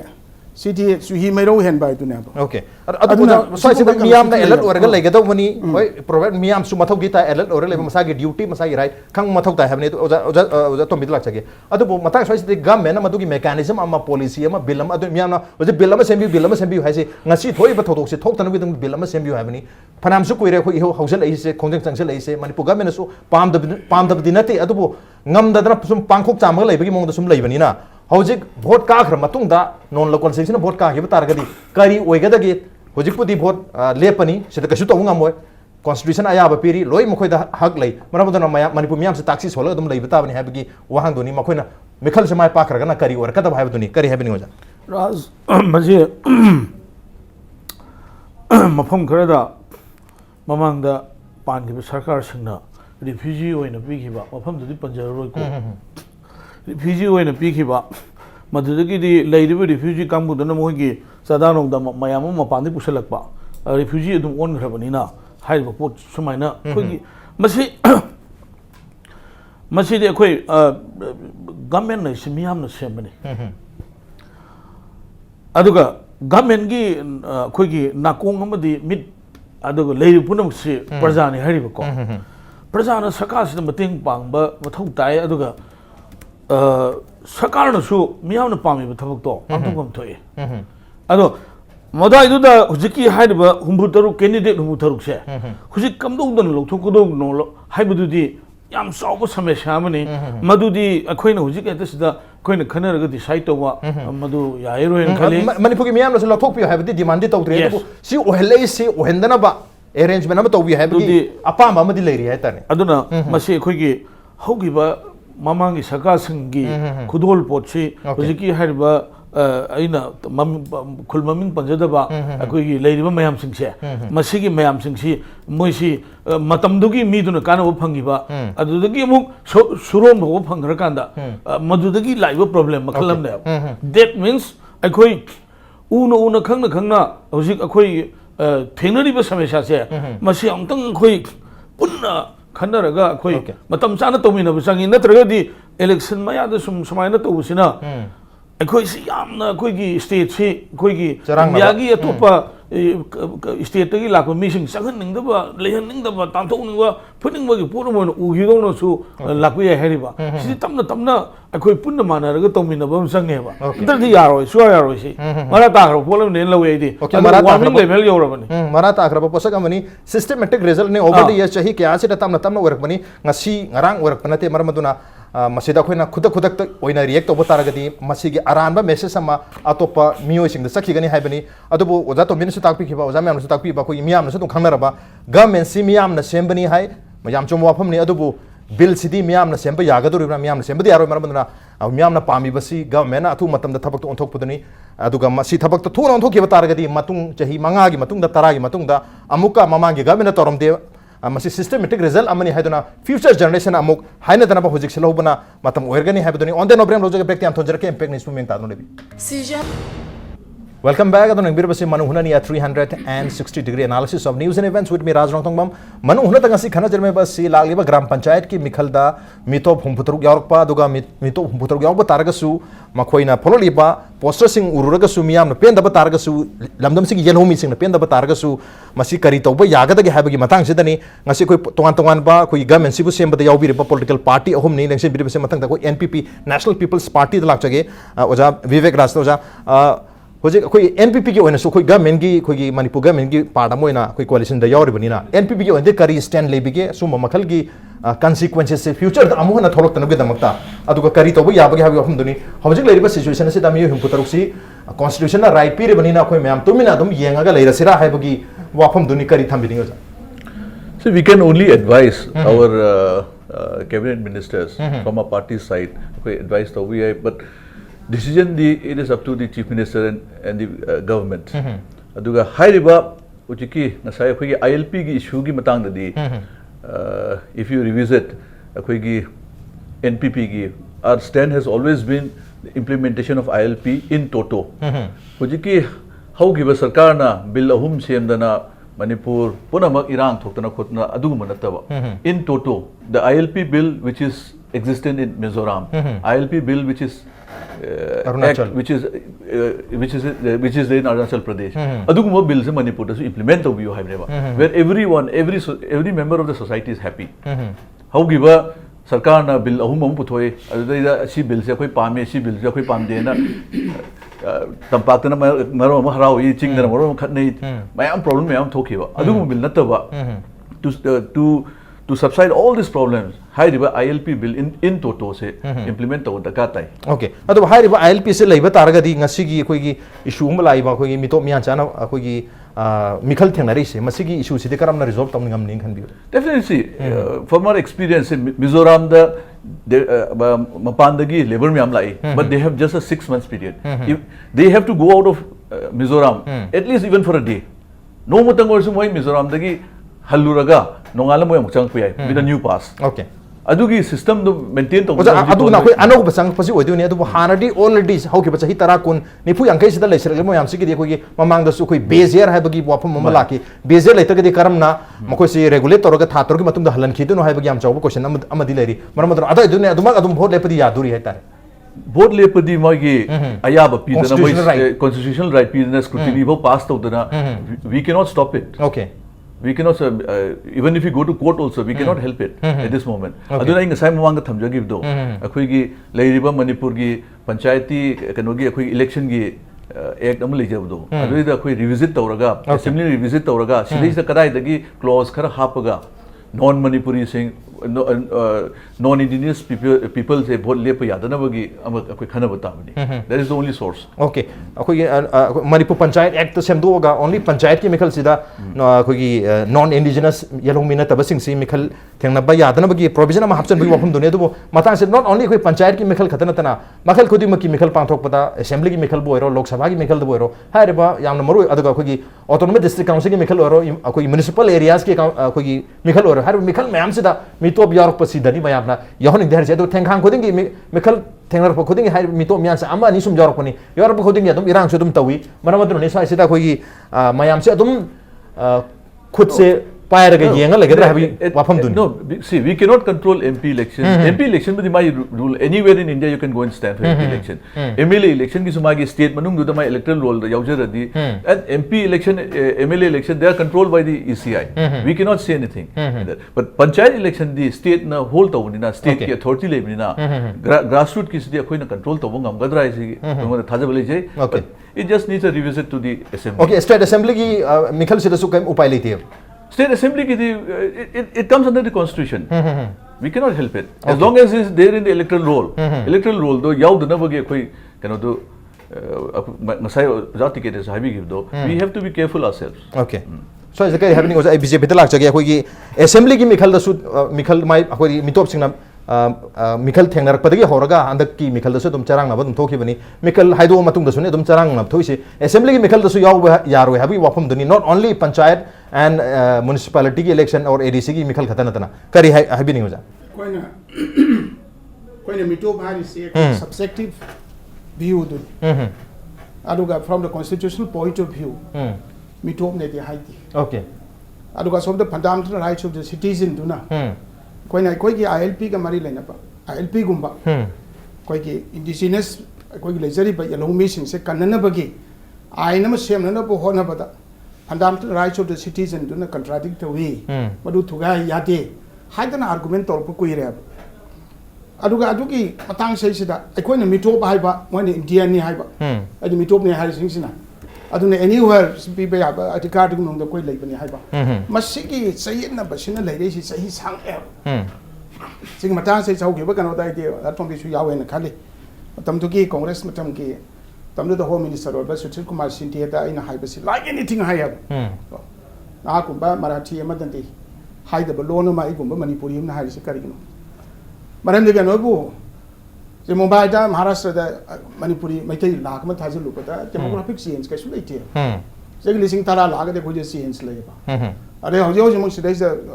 सिटी सुही मैरो हेन बाय दुने ओके अदु बोजा सोइसे मियाम ना अलर्ट ओरगा लेगदौ मनी होय प्रोवाइड मियाम सु मथौ गिता अलर्ट ओरले मसा गे ड्यूटी मसा गे राइट खंग मथौ ता हेबने ओजा ओजा ओजा तो मिदलाक चगे अदु बो मता सोइसे दे गवर्नमेंट ना मदुगी मेकानिज्म अमा पॉलिसी अमा बिल अमा अदु मियाम ना ओजे बिल अमा सेम्बी हाइसे ngasi थोइ ब थोथोक से थोकतन बिदं बिल अमा सेम्बी हाइबनी फनाम सु कुइरे खो इहो हौजल आइसे खोंजंग चंगसल आइसे मणिपुर गवर्नमेंट सु पाम दब दिनते अदु बो ngam सुम पांखोक चामग लैबगी मोंग सुम लैबनी ना हौजिक भोट काखर मतुंगदा नॉन लोकल सेक्शन भोट काखिब तारगदी करी ओइगदगे हौजिकपुदी भोट लेपनी सिदा कछु तौ ngam कॉन्स्टिट्यूशन अयाब पीरी लोई मखोइदा हक लै मरमदन मणिपुर मियाम से ताक्सी सोल अदम लैब ताबनी हाबगी वहांदोनी मखोइना मिखल से माय पाखरगना करी और कदब हाबदोनी करी हाबनी होजा राज मजे मफम खरदा ममांगदा पानगिब सरकार सिंगना रिफ्यूजी ओइना पीखिबा मफमदुदी पंजरोय को रिफ्यूजी ओइना पीखिबा मदुदगी लैरिबा रिफ्यूजी कांगबुदना मोगी सदानोंदा मयाम मपानदि पुसलकपा रिफ्यूजी अदुम ओनग्रबनिना हाइबा पोट सुमाइना खोगी मसी मसीदि अखोइ गवर्नमेंट नै सिमियाम न सेमबनी अदुगा गवर्नमेंट गी खोगी नाकोंग अमदि मिट अदुगा लैरि पुनम से प्रजानि हारिबा को प्रजाना सरकारसिदा मतेंग पांगबा मथौ ताय अदुगा सरकारनसु मियामना पामिबा थबकतो पांथोगम थोए अदो मदाइदुदा हुजिकी हाइबा हुंबुतरु कैंडिडेट हुंबुतरु से हुजिक कमदौदन लौथोकदौ नो हाइबदुदी याम चाव समस्या अमने मधुदी अखोइना हुजिक एतसिदा अखोइना खनरगा डिसाइड तौवा मधु याइरोइन खले मणिपुर की मियाम लसो लथोक पियो हाबदी डिमांड तौत्रे अदु सी ओहले सी ओहेंदना बा अरेंजमेंट अमा तौबी हाबदी अपाम अमदी लेरी है ताने अदुना मसे अखोइगी हौगिबा ममांगी सरकारसिंगी खुदोल पोटसी हुजिकी हारिबा अइना खुल ममिंग पंजदबा अखोइगी लेरिबा मयाम सिंगसे मसिगी मयाम सिंगसी मोइसी मतमदुगी मीदुना कानबो फंगिबा अदुदगी अमुक सुरोम हो फंगरकांदा मदुदगी लाइबा प्रॉब्लम मखलम ने दैट मींस अखोइ उन खंगना हुजिक अखोइ थेंगनरिबा समस्या से मसी अमतंग अखोइ पुन्ना खन्नरगा अखोइ मतम चाना तौमिनबा चंगी नत्रगदी इलेक्शन मयादा सुमायना तौबसिना अखोइ सी यामना अखोइगी स्टेट से अखोइगी यागी अतोपा स्टेट तगी लाको मिसिंग संगनिंगदबा लेहनिंगदबा तांथोनिंगबा फुनिंगबगी पोरमोन उहिदोनसु लाको या हेरिबा सी तमना अखोइ पुन्ना मानरगा तौमिनबा संगेबा इंतरदि यारोय सुया यारोय सी मरा ताखरो पोलम ने लवेदी वार्मिंग लेवल योरबनी मरा ताखरो पोसक अमनी सिस्टमैटिक रिजल्ट ने ओवर द इयर्स चाही क्या से तमना ओरकबनी ngasi ngarang orakpanate maramaduna masida khoina khudak ta oina react to botaragadi masigi aranba message sama atopa miyoi sing da sakhigani haibani adubu oja to min su takpi khiba oja myam su takpi ba khoi miyam na su tung khangnaraba government si miyam na sembani hai mayam chom wafam ni adubu bill sidi miyam na semba yagaduribra miyam na semba di yaroi maramaduna miyam na pami basi government na atu matam da thabak to onthok pudani aduga masi thabak to thuna onthok khiba taragadi matung chahi manga gi matung da tara gi matung da amuka mamangi government na torom de Masih systematic result अमनी है future generation अमुक हाइना दना हुजिक सेलौबना मतम ओरगनी है on the नोब्रेम लोजग break time थोंजरके impact news movement तादनो लेबी वेलकम बैक अदन इंबिर बसे मनु हुना निया 360 degree analysis of news and events with me Raj Nongthombam मनु हुना तंगसी खना जरमे बसी लागलिबा ग्राम पंचायत की मिखलदा मितो हुमपुतरुक यावरपा दुगा मितो हुमपुतरुक यावबा तारगसु मखोइना फोलोलिबा पोस्टर सिंग उरुरगसु मियाम पेंदबा तारगसु लमदम सिंग येलोमी सिंग पेंदबा तारगसु मसी करी तौबा यागदगे हाबगी मतंग सिदनी ngasi कोई तोंगान बा कोई गवर्नमेंट सिबु सेमबदा यावबिरबा पॉलिटिकल पार्टी अहुम नि लेंसे बिरबसे मतंग कोई एनपीपी नेशनल पीपल्स पार्टी लाक्चगे ओजा विवेक राज ओजा होजे कोई एनपीपी की ओनसु कोई गवर्नमेंट की कोई मणिपुर गवर्नमेंट की पार्ट मोइना कोई कोalition दा यावरिबनिना एनपीपी की ओनदे करी स्टैंड लेबिगे सुम मखल की consequences से फ्यूचर दा अमुहना थोलक तनगे दमक्ता अदुगा करी तोबो याबगे हाबि अफमदुनी हौजिक लेरिबा सिचुएशन से दामी हुमपुतरुसी कॉन्स्टिट्यूशन ना राइट पिरिबनिना कोई मैम तुमिना दम येंगागा लेरसिरा हाबगी वाफमदुनी करी थंबिनिगा So we can only advise our cabinet ministers from our party side. Okay, advice to we, but decision it is up to the chief minister and the government. Aduga high riba uchiki nasai koi ILP ki issue ki matang da di. If you revisit koi ki NPP ki, our stand has always been the implementation of ILP in toto. Uchiki how give a sarkar na bill ahum siem dana Manipur, Punamak, Iran, Hutna, Hutna, Adugumanatava. In toto, the ILP bill which is existent in Mizoram, ILP bill which is which is there in Arunachal Pradesh. Aduguma bills in Manipur to implement the view where everyone, every member of the society is happy. How give a सरकार ना bill अहुम पुथोए अदुदा सी bill से कोई पामे सी bill से कोई palm देना तंपातना मरो हराव ये चिंगना मरो खतने मयाम प्रॉब्लम मयाम थोकीबा अदुगु बिल नतबा to subside all these problems high river ILP bill in toto se implement to da katai okay adu high river ILP se leiba taraga di ngasi gi koi gi issue ma lai ba koi gi mito mian chana koi gi mikhal thenari se masigi issue se de karam na resolve tam ngam ning khan bi definitely from our experience in Mizoram the mapandagi labor myam lai but they have just a 6 months period if they have to go out of Mizoram at least even for a day no mutang or sumoi Mizoram dagi halluraga nongala mo yang chang piyai with a new pass okay adugi system do maintain to adu na koi ano basang pasi odu ne adu hanadi already how ke bacha hitara kun nifu yang kai sida leisir mo yam sigi de koi mamang da su koi bezier hai bagi wapam mamala ki bezier leiter ke de karam na makoi si regulator ga thator ki matung da halan khidu no hai bagi am chawbo question amadi leri maram adu adu ne adu mag adu vote lepadi yaduri hai tare vote lepadi magi ayaba pi da moi constitutional right pi da scrutiny bo pass to da we cannot stop it okay we cannot even if you go to court also we cannot help it at this moment aduna inga sai mamang thamja give do akhui gi leiriba Manipur gi panchayati kanogi akhui election gi act am leje do adu da akhui revisit tawraga assembly revisit tawraga sidai sa kadai dagi clause khara hapaga non manipuri sing non-indigenous people say vote lepa yadana bagi akoi khana batabani. That is the only source. Okay. Akoi Manipur Panchayat Act to semdu ga only panchayat ki mikhal sida akoi non-indigenous yalong mina tabasing si mikhal thengna ba yadana bagi provision ama hapchan bagi wafum dunia tu matang se not only akoi panchayat ki mikhal khatana tana makhal khudi ma ki mikhal pangthok pada assembly ki mikhal boiro lok sabha ki mikhal boiro hai ba yamna maru aduga akoi autonomous district council ki mikhal oro akoi municipal areas ki akoi mikhal oro har mikhal mayam sida mitop yarok pasidani mayamna yahon indhar se do thengkhang khuding ki mikhal thenglar pa khuding hai mitop myam se ama ani sum yarok pani yarok pa khuding adum irang se dum tawi manamadru ne sai sida akoi mayam se adum khud se पायर के येंगा लगे रहा है वापम दुन no see we cannot control MP election MP election with my rule anywhere in India you can go and stand for MP election MLA election की सुमागी state manung do my electoral roll याउजर रदी and MP election MLA election they are controlled by the ECI we cannot say anything but panchayat election the state na whole to na state की authority ले ना grassroots की सिद्धि कोई ना control तो वो गम गदरा ऐसी तो थाजा बोले जाए but it just needs a revisit to the assembly okay state assembly की मिखल से दसु कम उपाय लेती है State Assembly it comes under the Constitution. We cannot help it. As long as it's there in the electoral roll. Electoral roll though yaud na bagi koi kano do masai jati ke sa habi give do. We have to be careful ourselves. Okay. So is the happening was BJP te lak jagi koi ki assembly ki mikhal da su mikhal mai koi mitop singna मिखल थेंगनर पदगी होरगा अंदक की मिखल दसु तुम चरांग नब तुम थोकी बनी मिखल हाइदो मतुंग दसु ने तुम चरांग नब थोइसे असेंबली की मिखल दसु याव यारो है वाफम दुनी not only panchayat and municipality की इलेक्शन और एडीसी की मिखल खतना तना करी है भी नहीं हो जा कोई मिटो भारी से सब्जेक्टिव व्यू दु अदुगा from the constitutional point of view मिटो ने दि हाइती ओके अदुगा some the fundamental rights of the citizen दुना कोई ना कोई की ILP का मरी लेना पा ILP गुम्बा कोई की इंडिजिनस कोई की लेजरी पर यलों मिशन से कन्नन बगी आइन में सेम ना बो होना पता fundamental rights of the citizen do not contradict the way मधु थुगा यादे हाइट ना आर्गुमेंट तौर पर कोई रहा अदुगा अदुगी मतंग से सिदा कोई ना मिटोप हाई बा मोने इंडिया नहीं हाई बा अदु मिटोप ने हाई सिंग सिना अदुने anywhere भी बे आबा अधिकार दुग नोंद कोई लेबनी हाई बा मसिगी सही ना बसिना लेरे सी सही सांग ए सिंग मतंग से जाउ के कनो दाइ दे टोंबी सु यावे न खाली तम दुगी कांग्रेस मतम की तम द होम मिनिस्टर और सुशील कुमार सिंधिया दा इन हाई बसी लाइक एनीथिंग हाई अब ना कुबा मराठी मदंती हाई द लोन मा इगुम मणिपुरी न हाई से करिनो मरम दे गनो बु जे मुंबई दा महाराष्ट्र दा मणिपुरी मैथै लाख म थाजु लुपदा डेमोग्राफिक चेंज कैसु लेते जे लिसिंग तारा लाग दे खोजे चेंज लेबा अरे हजो हजो मु सिदै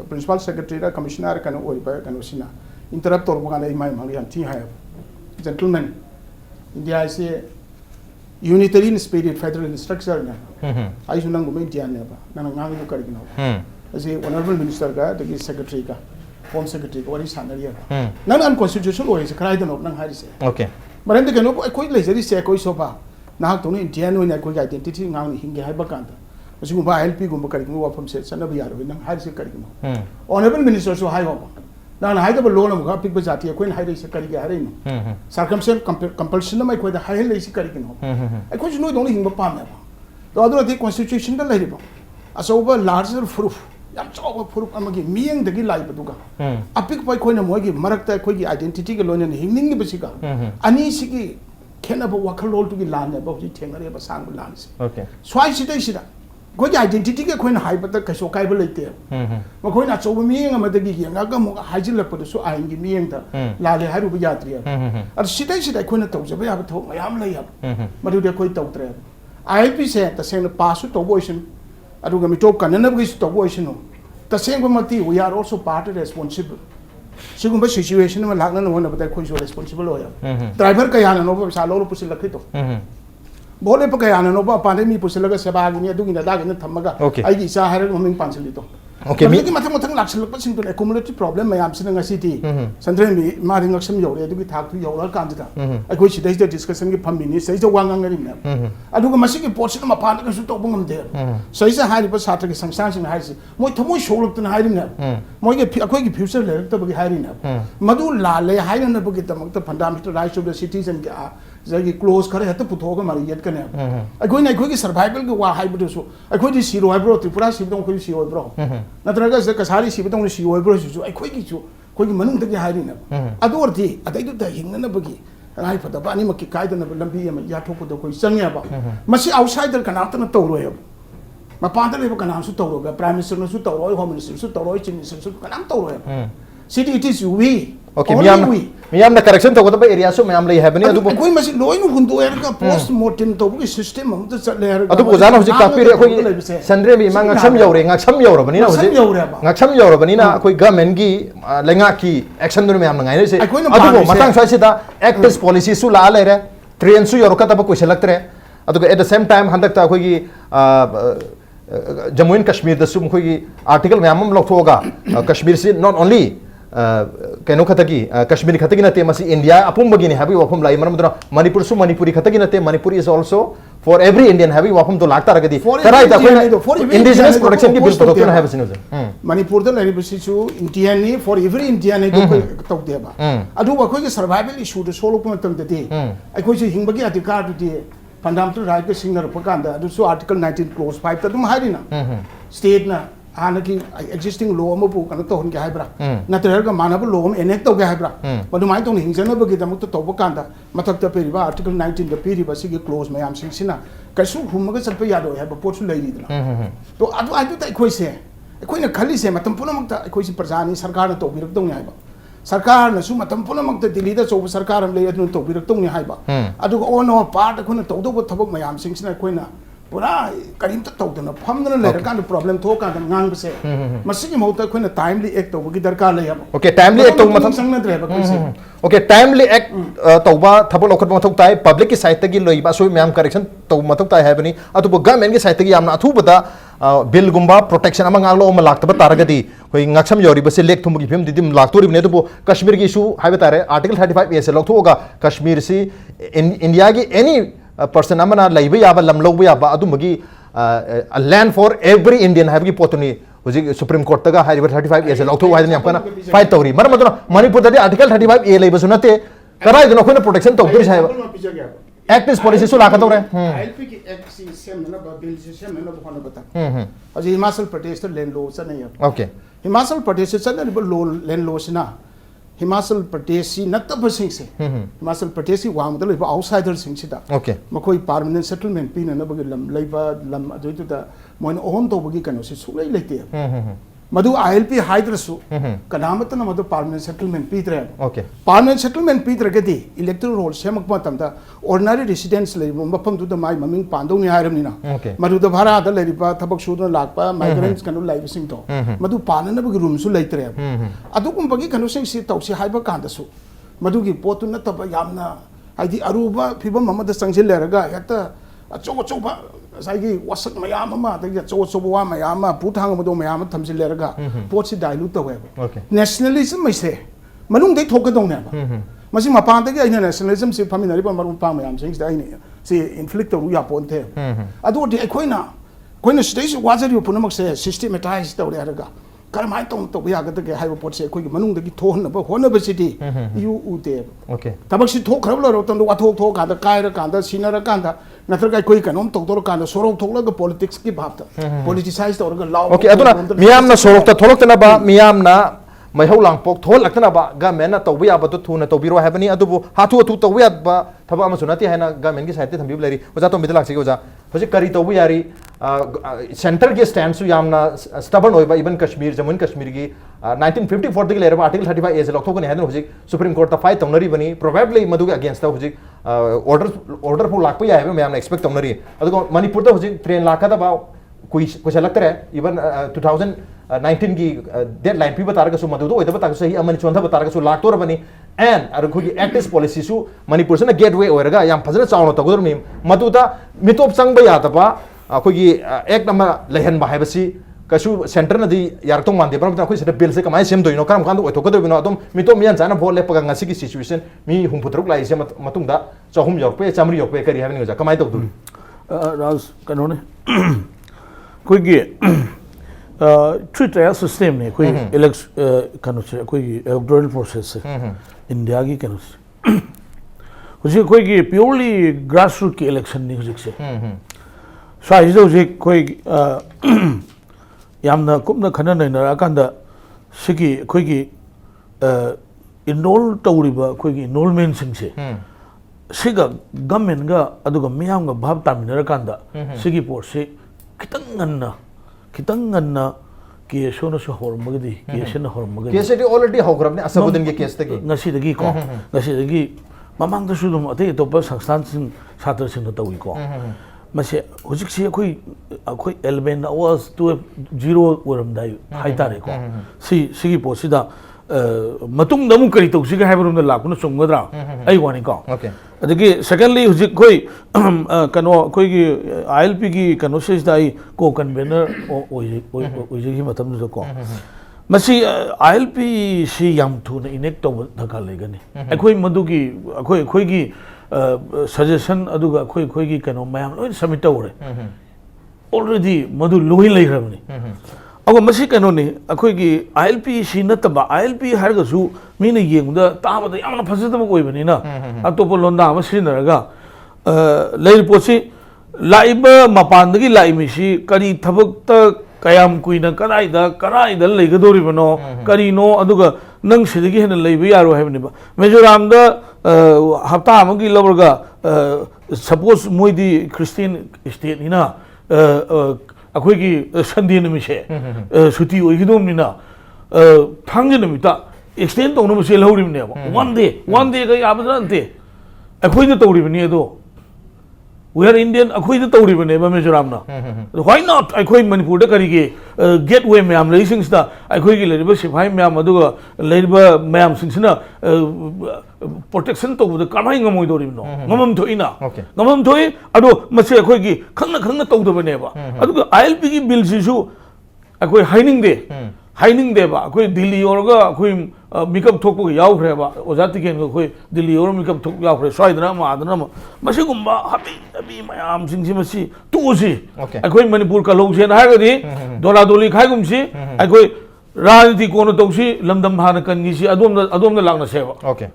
प्रिंसिपल सेक्रेटरी दा कमिश्नर कनो ओइबा कनो सिना इंटरप्ट तोर बगान इमाय मांग यान थी हाय gentleman India is a unitary spirit federal structure ना आई सुनंग गुमे इंडिया ने बा ना ngang yu करिनो असे ऑनरेबल मिनिस्टर का दगी सेक्रेटरी का होम सेक्रेटरी को वरी सानरिया नन अनकॉन्स्टिट्यूशनल ओइस खराइ दनो नंग हारि से ओके मरन दे गनो कोइ लेजरी से कोइ सोफा ना तो इंडिया नो ना कोइ आइडेंटिटी ngang हिंगे हाइ बकांत असिगु बा एलपी गुम करिनो वाफम से सनब यारो नंग हारि से करिनो ऑनरेबल मिनिस्टर सो हाइ हो ना हाइ दब लोन म पिक जाति कोइ हाइ रे से करिगे हारि नो सर्कमस्टेंस कंपल्शन मै कोइ हाइ ले से करिनो ai कोइ नो दोन हिंग पाम तो अदो दे कॉन्स्टिट्यूशन दा लेरिबो असोबा लार्जर प्रूफ याम चाव प्रूफ अमगी मियंग दगी लाइबदुगा अपिक पय कोइना मोगी मरकता कोइगी आइडेंटिटी के लोन हिंगनिंग बसिगा अनि सिगी खेनबो वखल लोल तुगी लान बो जी थेंगरे बसांग लान से ओके स्वाइ सिदै सिदा कोइगी आइडेंटिटी के कोइना हाइबत कैसो काइब लेते मखोइना चौब मियंग अमदगी यंगा मो हाइजिलपदसु आइंगी मियंग दा लाले हारुब यात्रिया अर सिदै सिदा कोइना तौजब याब थो मयाम लय याब मदुदे कोइ तौत्रे ILP से तसेंग पासु तौबोइसन अदुगा मिटोप कननबगी तौबोइसन तसेंग मति we are also partly responsible सिगुंबा सिचुएशन में लागना होना बता कोइ जो responsible होया ड्राइवर का याना नो पैसा लो पुसिल लखि तो बोले प कयाना नो बा पाने मी पुसिलगा सेबा गिनी अदुगी दागी न थमगा आइगी सा हारे ममिंग पांचली तो ओके मी मथंग मथंग लाक्सलक सिंग तो एक्युमुलेटिव प्रॉब्लम मयाम सिन ngasi संद्रे मी मारिंग लक्षम योरे अदुगी थाक थु योरा कांजदा अखोइ सिदै द डिस्कशन की फमिनी सै जो वांगांग रि न अदुगा मसिकी पोर्शन मा पान कसु तो बंगम दे सै से हारि प छात्र के संस्थान सिन हारि मोय थमोय सोलक्तन हारि न मोय के अखोइ की फ्यूचर लेरक त बगी हारि न मदु लाले हारि न बगी तमक त fundamental rights of the citizen के जगी क्लोज करे हत पुथोग मारि यत कने अखोइ न अखोइ की सर्वाइवल के वा हाइ बदसु अखोइ दि सिरो हाइब्रो त्रिपुरा सिबदों अखोइ सिरो हाइब्रो नत्रगा से कसारी सिबदों सिरो हाइब्रो सु अखोइ की सु कोई मनुंग तक हाई ना अदोरती अतैदु द हिंगना बगी राय फदबा अनि मकी कायदना लंबी अम याथोपदो कोई संगयाबा मसी आउटसाइडर कनातना तौरोय मपानदा लेबा कनासु तौरोगा प्राइम मिनिस्टर नसु तौरोय होम मिनिस्टर सु तौरोय चीफ मिनिस्टर सु कनाम तौरोय सिटी इट इज वी ओके मियाम ना करेक्शन तो गतबा एरिया सु मियाम लई हैबनी अदु कोई मसी लोइन हुंदो एरका पोस्ट मॉर्टम तौबगी सिस्टम हम तो चले एरका अदु ओजाना हुजि कापीरे अखोई सेंट्रल मी मांग ngaksham yawre ngaksham yawrabani na huji ngaksham yawrabani na अखोई गवर्नमेंट की लेंगा की एक्शन दुन मियाम नंगाइ से अदु मतंग स्वाइसि दा एक्टिव पॉलिसी सु ला लेरे ट्रेन सु यरोका तब कोइ सेलेक्टरे अदु एट द सेम टाइम हंदक ता अखोई जम्मू एंड कश्मीर दसु अखोई आर्टिकल मियाम लौथोगा कश्मीर से नॉट ओनली कनो खतगी कश्मीर खतगी नते मसी इंडिया अपुंबगी ने हैवी वफम लाई मरम मणिपुर सु मणिपुरी खतगी नते Manipur is also for every Indian हैवी वफम तो लागता रगदी तराई दा इंडिजिनस प्रोटेक्शन की बिल तो हैव सिनु मणिपुर द लेरि बसिसु इंडियन नि फॉर एवरी इंडियन ने तो तौ देबा अदु अखोई के सर्वाइवल इशू द सोलो को मतम दे अखोई से हिंबगी अधिकार दुदि फंडामेंटल राइट के सिग्नर पकांदा अदु सु आर्टिकल 19 क्लोज 5 त दुम हाइरिना स्टेट ना हाना की एक्जिस्टिंग लॉ अमबु कनो तो हन के हाइब्रा नतरगा मानब लॉ अम एनेक्ट तो के हाइब्रा मदुमाइ तो हिंजनबगी दमु तो तोब कांदा मथक त पेरिबा आर्टिकल 19 द पेरिबा सिगे क्लोज मयाम सिंसिना कैसु हुमगा चलप यादो है पोटसु लैरिदना तो अदु आदु त अखोइ से अखोइना खली से मतम पुनमक त अखोइ से प्रजानी सरकार न तो बिरकदौ हाइबा सरकार न सु मतम पुनमक त दिल्ली द चोब सरकार हम ले अदु तो बिरकदौ हाइबा अदु ओन ओ पार्ट अखोइना तौदो थबक मयाम सिंसिना अखोइना पूरा करीम तौदना फमदना लेरकान प्रॉब्लम थोकान ngang बसे मसिगी मौत अखोइना टाइमली एक्ट तौबगी दरकार लय अब ओके टाइमली एक्ट तो मतलब संगनद्रे बा कोइसे ओके टाइमली एक्ट तौबा थबो लोखत मथौक ताई पब्लिक की साइड तगी लोइबा सो मैम करेक्शन तौ मथौक ताई हैबनी अतुबो गवर्नमेंट की साइड तगी यामना अथुबदा बिल गुम्बा प्रोटेक्शन अमा गांगलो अमा लाक्तबा तारगदी कोई ngaksham yori बसे लेक थुमगी फिम दिदिम लाक्तोरिबने तो कश्मीर की इशू हाइबे तारे आर्टिकल 35 ए से लौथोगा कश्मीर से इंडिया की एनी पर्सन अमना लैबे याबा लमलौबे याबा अदुमगी लैंड फॉर एवरी इंडियन हैबगी पोतनी हुजी सुप्रीम कोर्ट तगा हाइबे 35 ए से लौथो वाइदन यामकना फाइट तौरी मर मदन मणिपुर दे आर्टिकल 35 ए लैबे सुनते कराय दनो कोने प्रोटेक्शन तौदरी साहेब एक्टिव पॉलिसी सु लाका तौरे आईएलपी की एक्ट सी सेम ना बिल सी सेम ना बखना बता अजी हिमाचल प्रदेश तो लैंड लॉ से नहीं ओके हिमाचल प्रदेश से चलने लॉ लैंड लॉ से ना हिमाचल प्रदेश सी नत्तब सिंह से हिमाचल प्रदेश सी वांग द लेबा आउटसाइडर सिंह सिदा ओके मखोई परमानेंट सेटलमेंट पीना न बगे लम लेबा लम अदुइतुदा मोइन ओहन तो बगी कनो से सुलै लेते मधु आईएलपी हाइद्रसु कनामतन मधु परमानेंट सेटलमेंट पीद्रे ओके परमानेंट सेटलमेंट पीद्रगदी इलेक्टोरल रोल सेमक मतमदा ऑर्डिनरी रेसिडेंट्स ले मफम दु माई ममिंग पांदौ नि हायरमनिना मधु द भारा द लेरिबा थबक सुदन लाकपा माइग्रेंट्स कनु लाइबसिंग तो मधु पानन बगी रूम सु लेतरे अदुकुम बगी कनु सिंग सि तौसि हाइबा कांदसु मधु की पोतु न तब यामना आइदि अरुबा फिबम ममद संजिल लेरगा हेता अचो अचोबा साइगी वसक मयाम अमा तगी अचो अचोबा वा मयाम पुथांग मदो मयाम थमजिल लेरगा पोटसि डाइल्यूट तवे नेशनलिज्म मैसे मनुंग दे थोकदौने मसी मपान तगी आइना नेशनलिज्म से फमिनरि प मरुम पाम मयाम सिंग दाइने से इन्फ्लिक्ट तरू या पोन्थे अदो दे अखोइना कोइना स्टेज वाजरियो पुनमक से सिस्टमैटाइज तौरे हरगा करमाय तो यागदगे हाइबो पोटसे अखोइगी मनुंगदगी थोहनबा होनबसिटी यू उते ओके तबकसि थोखरबलो रोतन वाथोक थोक कादा कायरा कादा सिनरा कादा नत्रगा कोई कनोम तोदोर कादा सोरोक थोकलग पॉलिटिक्स की भाबता पॉलिटिसाइज तौरगा लाव ओके अदुना मियामना सोरोक थोलक्तना बा मियामना मैहौ लांगपोक थोलक्तना बा गवर्नमेंट तौबि याबतो थुना तौबिरो हैबनी अदुबो हाथु अथु तौबि याबा थबा अमसु नति हैना गवर्नमेंट की साइड ते थंबिब लेरी ओजा तो मिदलाक से ओजा होजे करी तौबि यारी सेंटर के स्टैंड सु यामना स्टबर्न होइबा इवन कश्मीर जम्मू एंड कश्मीर की 1954 दगी लेरबा आर्टिकल 35 ए से लौथोकने हैदन होजे सुप्रीम कोर्ट ता फाइट तौनरी बनी प्रोबेबली मधुगे अगेंस्ट ता होजे ऑर्डर फुल लाकपा याबे मैमना एक्सपेक्ट तौनरी अदुगो मणिपुर ता होजे ट्रेन लाका दा बा कोई कुछ लगता है इवन 2019 की डेडलाइन पी बतारगा सु मधुदो ओइदबा ताक सही अमनि चोंधा बतारगा सु लाक्तोर बनी एंड अर खुगी एक्टिव पॉलिसी सु मणिपुर से गेटवे ओरगा याम फजना चावनो तगुदर मी मधुदा मितोप संगबा यातबा खुगी एक नंबर लेहन बाहायबसी कसु सेंटर नदी यारतो मानदे पर अखोई से बिल से कमाय सेम दोइनो करम कांदो ओथोकदो बिनो अदम मितो मियान जाना भोट लेपगा ngasi की सिचुएशन मी हुमपुतरुक लाइ से मतुंगदा चहुम योकपे चामरी योकपे करी हाबनि ओजा कमाय तौदु राज कनोने कोई थ्री टायर सिस्टम ने कोई इलेक्शन कनो से कोई इलेक्टोरल प्रोसेस से इंडिया की कनो से उसे कोई प्योरली ग्रास रूट की इलेक्शन नहीं हो से साइज उसे कोई यामना कुमना खना नहीं ना अकांदा सिकी कोई इनरोल तौरीबा अखोई इनरोलमेंट सिंगसे सिगा गवर्नमेंट गा अदुगा मियाम गा भाव तामिनर कांदा सिगी पोस्ट से खितंग गन्ना केस होना सो होरमगदी केस न होरमगदी केस एडी ऑलरेडी होग्रबने असबुदिन के case Taqi ngasi dagi ko ngasi dagi mamang da su dum ate to pa sangstan sin chhatr sin ta wi ko mase hojik si akoi 11 hours to 0 oram dai hai tare ko si posida matung da mu kari to si ga haibarum da lakuna chunggadra ai wani ko okay adagi secondly hojik koi kano koi gi ILP gi kano se dai ko convener oji matam da ko Masih ILP सी याम थुना enact तो धक्का लेगनी अखोई मधुगी अखोई suggestion अदुगा अखोई कनो मयाम लोई submit तौरे already मधु लोही लेखरबनी अब मसी कनो ने अखोई ILP सी नतबा ILP हरगसु मीने येंगदा ताबदा यामना फसदम कोइबनी ना अतोप लोंदा अम सिनरगा लेरिपोसी लाइब मपानदगी लाइमिसी करी थबक कयाम कुइना कराइदा लेगदोरिबनो करीनो अदुगा नंग सिदगी हेन लेबि यारो हैबनिबा मिजोराम दा हप्ता अमगी लबरगा सपोज मोइदी क्रिश्चियन स्टेट निना अखोइगी संडे नमिसे सुटी ओइगिदोमनिना थांगे नमिता एक्सटेंड तौनो मसे लहौरिबनेबा वन डे का याबदनते अखोइदा तौरिबनी एदो We are Indian. अखोई तो तौरी बने बा मिजोराम ना. Why not? अखोई मणिपुर डे करी के gateway में हम लेसिंग स्टा अखोई के लेरिबा सिपाही में हम अदुगा लेरिबा में हम सिंचना protection तो बुध कमाई गमोई दोरी बनो. गमम थोई ना. गमम थोई अदो मसे अखोई की खंग तो उधर बने बा. अदुगा ILP की बिल सिसु अखोई हाइनिंग दे बा. अखोई दिल्ली और गा अखोई मिकअप थोक को याव फ्रे बा. ओजाती के इनको अखोई दिल्ली और मिकअप थोक याव फ्रे. स्वाइदना मादना मसे गुम्बा अभी मयाम सिंह मसी तुसी अखोई मणिपुर का लोग से ना गदी दोला दोली खाई गुमसी अखोई राजनीति कोन तौसी लमदम हान कनगी सी अदोम लागना सेवा ओके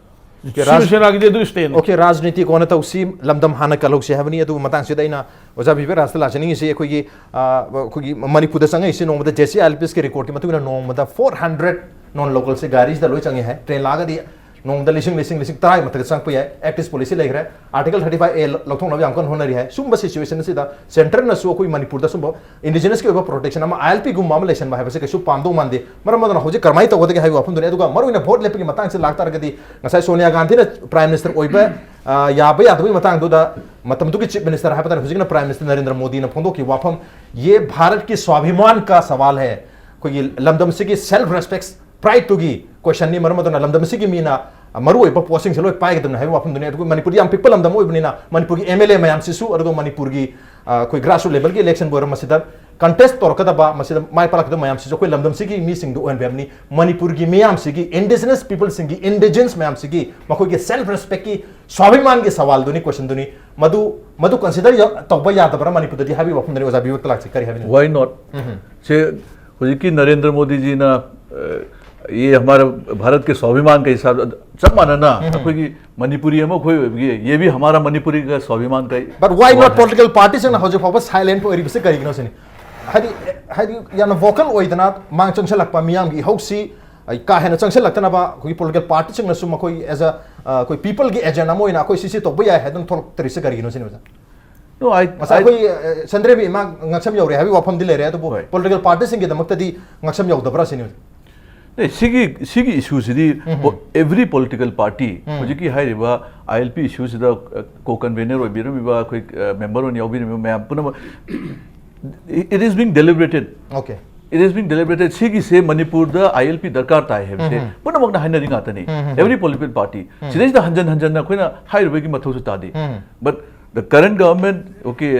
शिवसेना की दे स्टेन ओके राजनीति कोन तौसी लमदम हान कलोग से हबनी अदु मतंग से दैना ओजा बिबे रास्ता लाचनी से अखोई मणिपुर संग इसे नोमदा जेसी ILPS के रिकॉर्ड की मतुना नोमदा 400 नॉन लोकल से गाड़ीज द लोई चंगे है ट्रेन लागदी नोंगदा लिसिंग तराई मत संग पे एक्टिस पॉलिसी लेख रहा है आर्टिकल 35A लौथोंग नब यामकन होनरी है सुंब सिचुएशन से सेंटर न सु कोई मणिपुर द सुंब इंडिजिनस के प्रोटेक्शन अमा ILP गुम माम लेशन बा है कैसु पांदो मानदे मरम मदन होजे करमाई तगोदे के हाई वाफम दुनिया दुगा मरुइना वोट लेपि मतंग से लागता रगदी ngasai सोनिया गांधी ने प्राइम मिनिस्टर ओइबा याबा यादबी मतंग दुदा मतम दुकी चीफ मिनिस्टर है पता हुजिना प्राइम मिनिस्टर नरेंद्र मोदी ने फोंदो की वाफम ये भारत की स्वाभिमान का सवाल है कोई लमदम से की सेल्फ रेस्पेक्ट प्राइड तुगी क्वेश्चन नि मरम मदन लमदम से की मीना मरु ओइबा पोस्टिंग से लोय पाइगदन है वाफम दुनिया दुगु मणिपुर याम पिपल लमदम ओइबनिना मणिपुर की MLA मयाम सिसु अरगो मणिपुर की कोई ग्रासरूट लेवल की इलेक्शन बोरम मसिदा कंटेस्ट तोरकदबा मसिदा माय पालकद मयाम सिसु कोई लमदम सिगी मी सिंग दु ओनबेमनी मणिपुर की मयाम सिगी इंडिजिनस पीपल सिंगी इंडिजिनस मयाम सिगी मखोय के सेल्फ रेस्पेक्ट की स्वाभिमान के सवाल दुनी क्वेश्चन दुनी मधु कंसीडर तौबा यादबरा मणिपुर दी हाबी वाफम दुनी ओजा बिवक तलाक से करी हाबी व्हाई नॉट से हुजिकी नरेंद्र मोदी जी ना ये हमारा भारत के स्वाभिमान का हिसाब सब माना ना कोई मणिपुरी हम कोई ये भी हमारा मणिपुरी का स्वाभिमान का but why not political parties ना होजे फॉर साइलेंट ओरी से करिगनो से हादी याना वोकल ओइदना मांग चंगसलकपा मियाम की हौसी का हेन चंगसलकतना बा कोई पॉलिटिकल पार्टी सिंग नसु मकोई एज अ कोई पीपल की एजेंडा मोइना कोई सिसी तो बया हेदन थोक तरी से करिगनो से No, I Sandre भी मां ngaksham yaure habi wafam dile re to political parties inge damakta di ngaksham yaudabra sini sigi issues di every political party मुझे की हाई रिबा ILP issues दा co-convener और बिरम बिबा कोई member और याउबी मैं पुनः it is being deliberated okay it is being deliberated sigi से मणिपुर दा ILP दरकार ताई है से पुनः मगना हाई नरिंग आता नहीं every political party सिनेज दा हंजन ना कोई ना हाई रिबा की मथो से तादी but the current government, okay,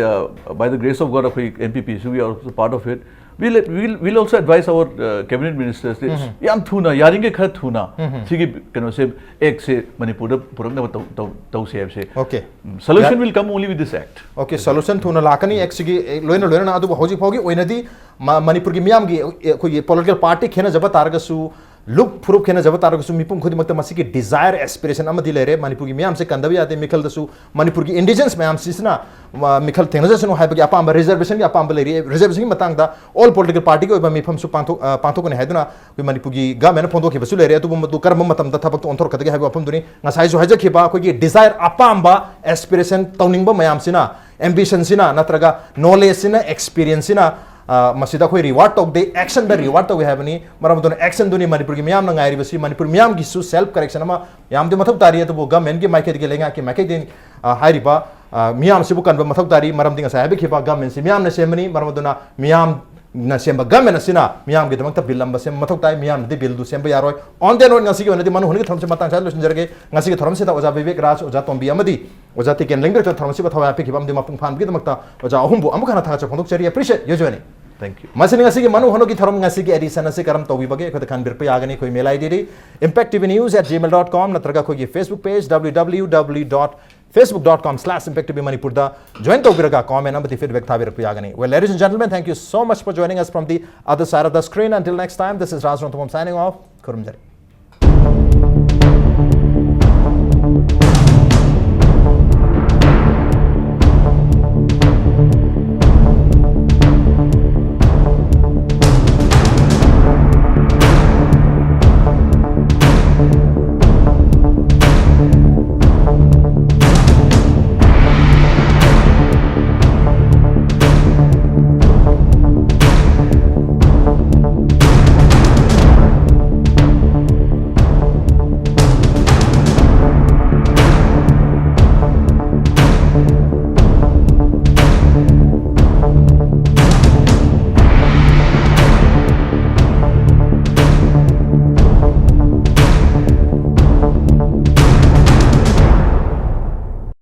by the grace of God, of MPP, so we are also part of it. We'll also advise our cabinet ministers. Yam thuna, yaringe khat thuna. Sigi kano se ek se Manipur puram na tau se se. Okay. Solution will come only with this act. Okay, solution thuna lakani ek sigi loina na adu hoji phogi oinadi Manipur ki miyam gi koi political party khena jabat argasu look proof खेना जब तारक सु मिपुम खुद मत मसी की Dzire aspiration अम दिले रे मणिपुर की म्याम से कंदबी आते मिखल दसु मणिपुर की इंडिजिनस म्याम सिसना मिखल थेंगजसनु हाइबगे अपाम रिजर्वेशन की अपाम लेरी रिजर्वेशन की मतंगदा ऑल पॉलिटिकल पार्टी को मिफम सु पांथोकने हाइदुना कोई मणिपुर की गवर्नमेंट फोंदो खिबसु लेरे अतु मदु करम मतम थबक ऑनथोर खदगे हाइबो अफम दुनी ngasai su hajakhiba कोई डिजायर अपाम एस्पिरेशन तौनिंगबा मयाम सिना एम्बिशन सिना नत्रगा नॉलेज सिना एक्सपीरियंस सिना मसीदा कोई रिवार्ड तौक दे एक्शन द रिवार्ड तौगे हाइबनी मरम दुनी एक्शन दुनी मणिपुर की मियाम नंगाइरि बसी मणिपुर मियाम की सु सेल्फ करेक्शन अमा याम दे मथक तारी तो गवर्नमेंट की माइके के लेंगा कि माइके दिन हाइरिबा मियाम सिबु कनबा मथक तारी मरम दिंगा साहेब खिबा गवर्नमेंट से मियाम ने सेमनी मरम दुना मियाम na semba gamen asina miyam gi damang ta bill lamba sem mathok tai miyam di bill du semba yaroi on the note ngasi gi onadi manu honi gi thomse matang sa lusin jarge ngasi gi thorom se ta oja Vivek Raj oja Tombi amadi oja Tiken lengber ta thorom se ba thawa pe ki bam di mapung phan gi damak ta oja ahum bu amukana tha cha phondok chari appreciate yojani Thank you. masini ngasi gi manu hono gi thorom ngasi gi edition ase karam tobi bage khod khan bir pe agani koi mail id di impacttvnews@gmail.com natraga koi Facebook page www.facebook.com/impacttvmanipur da join tobiraga comment amati feedback thabir pe agani. Well, ladies and gentlemen, thank you so much for joining us from the other side of the screen. Until next time, this is Raj Nongthombam signing off. Kurumjari.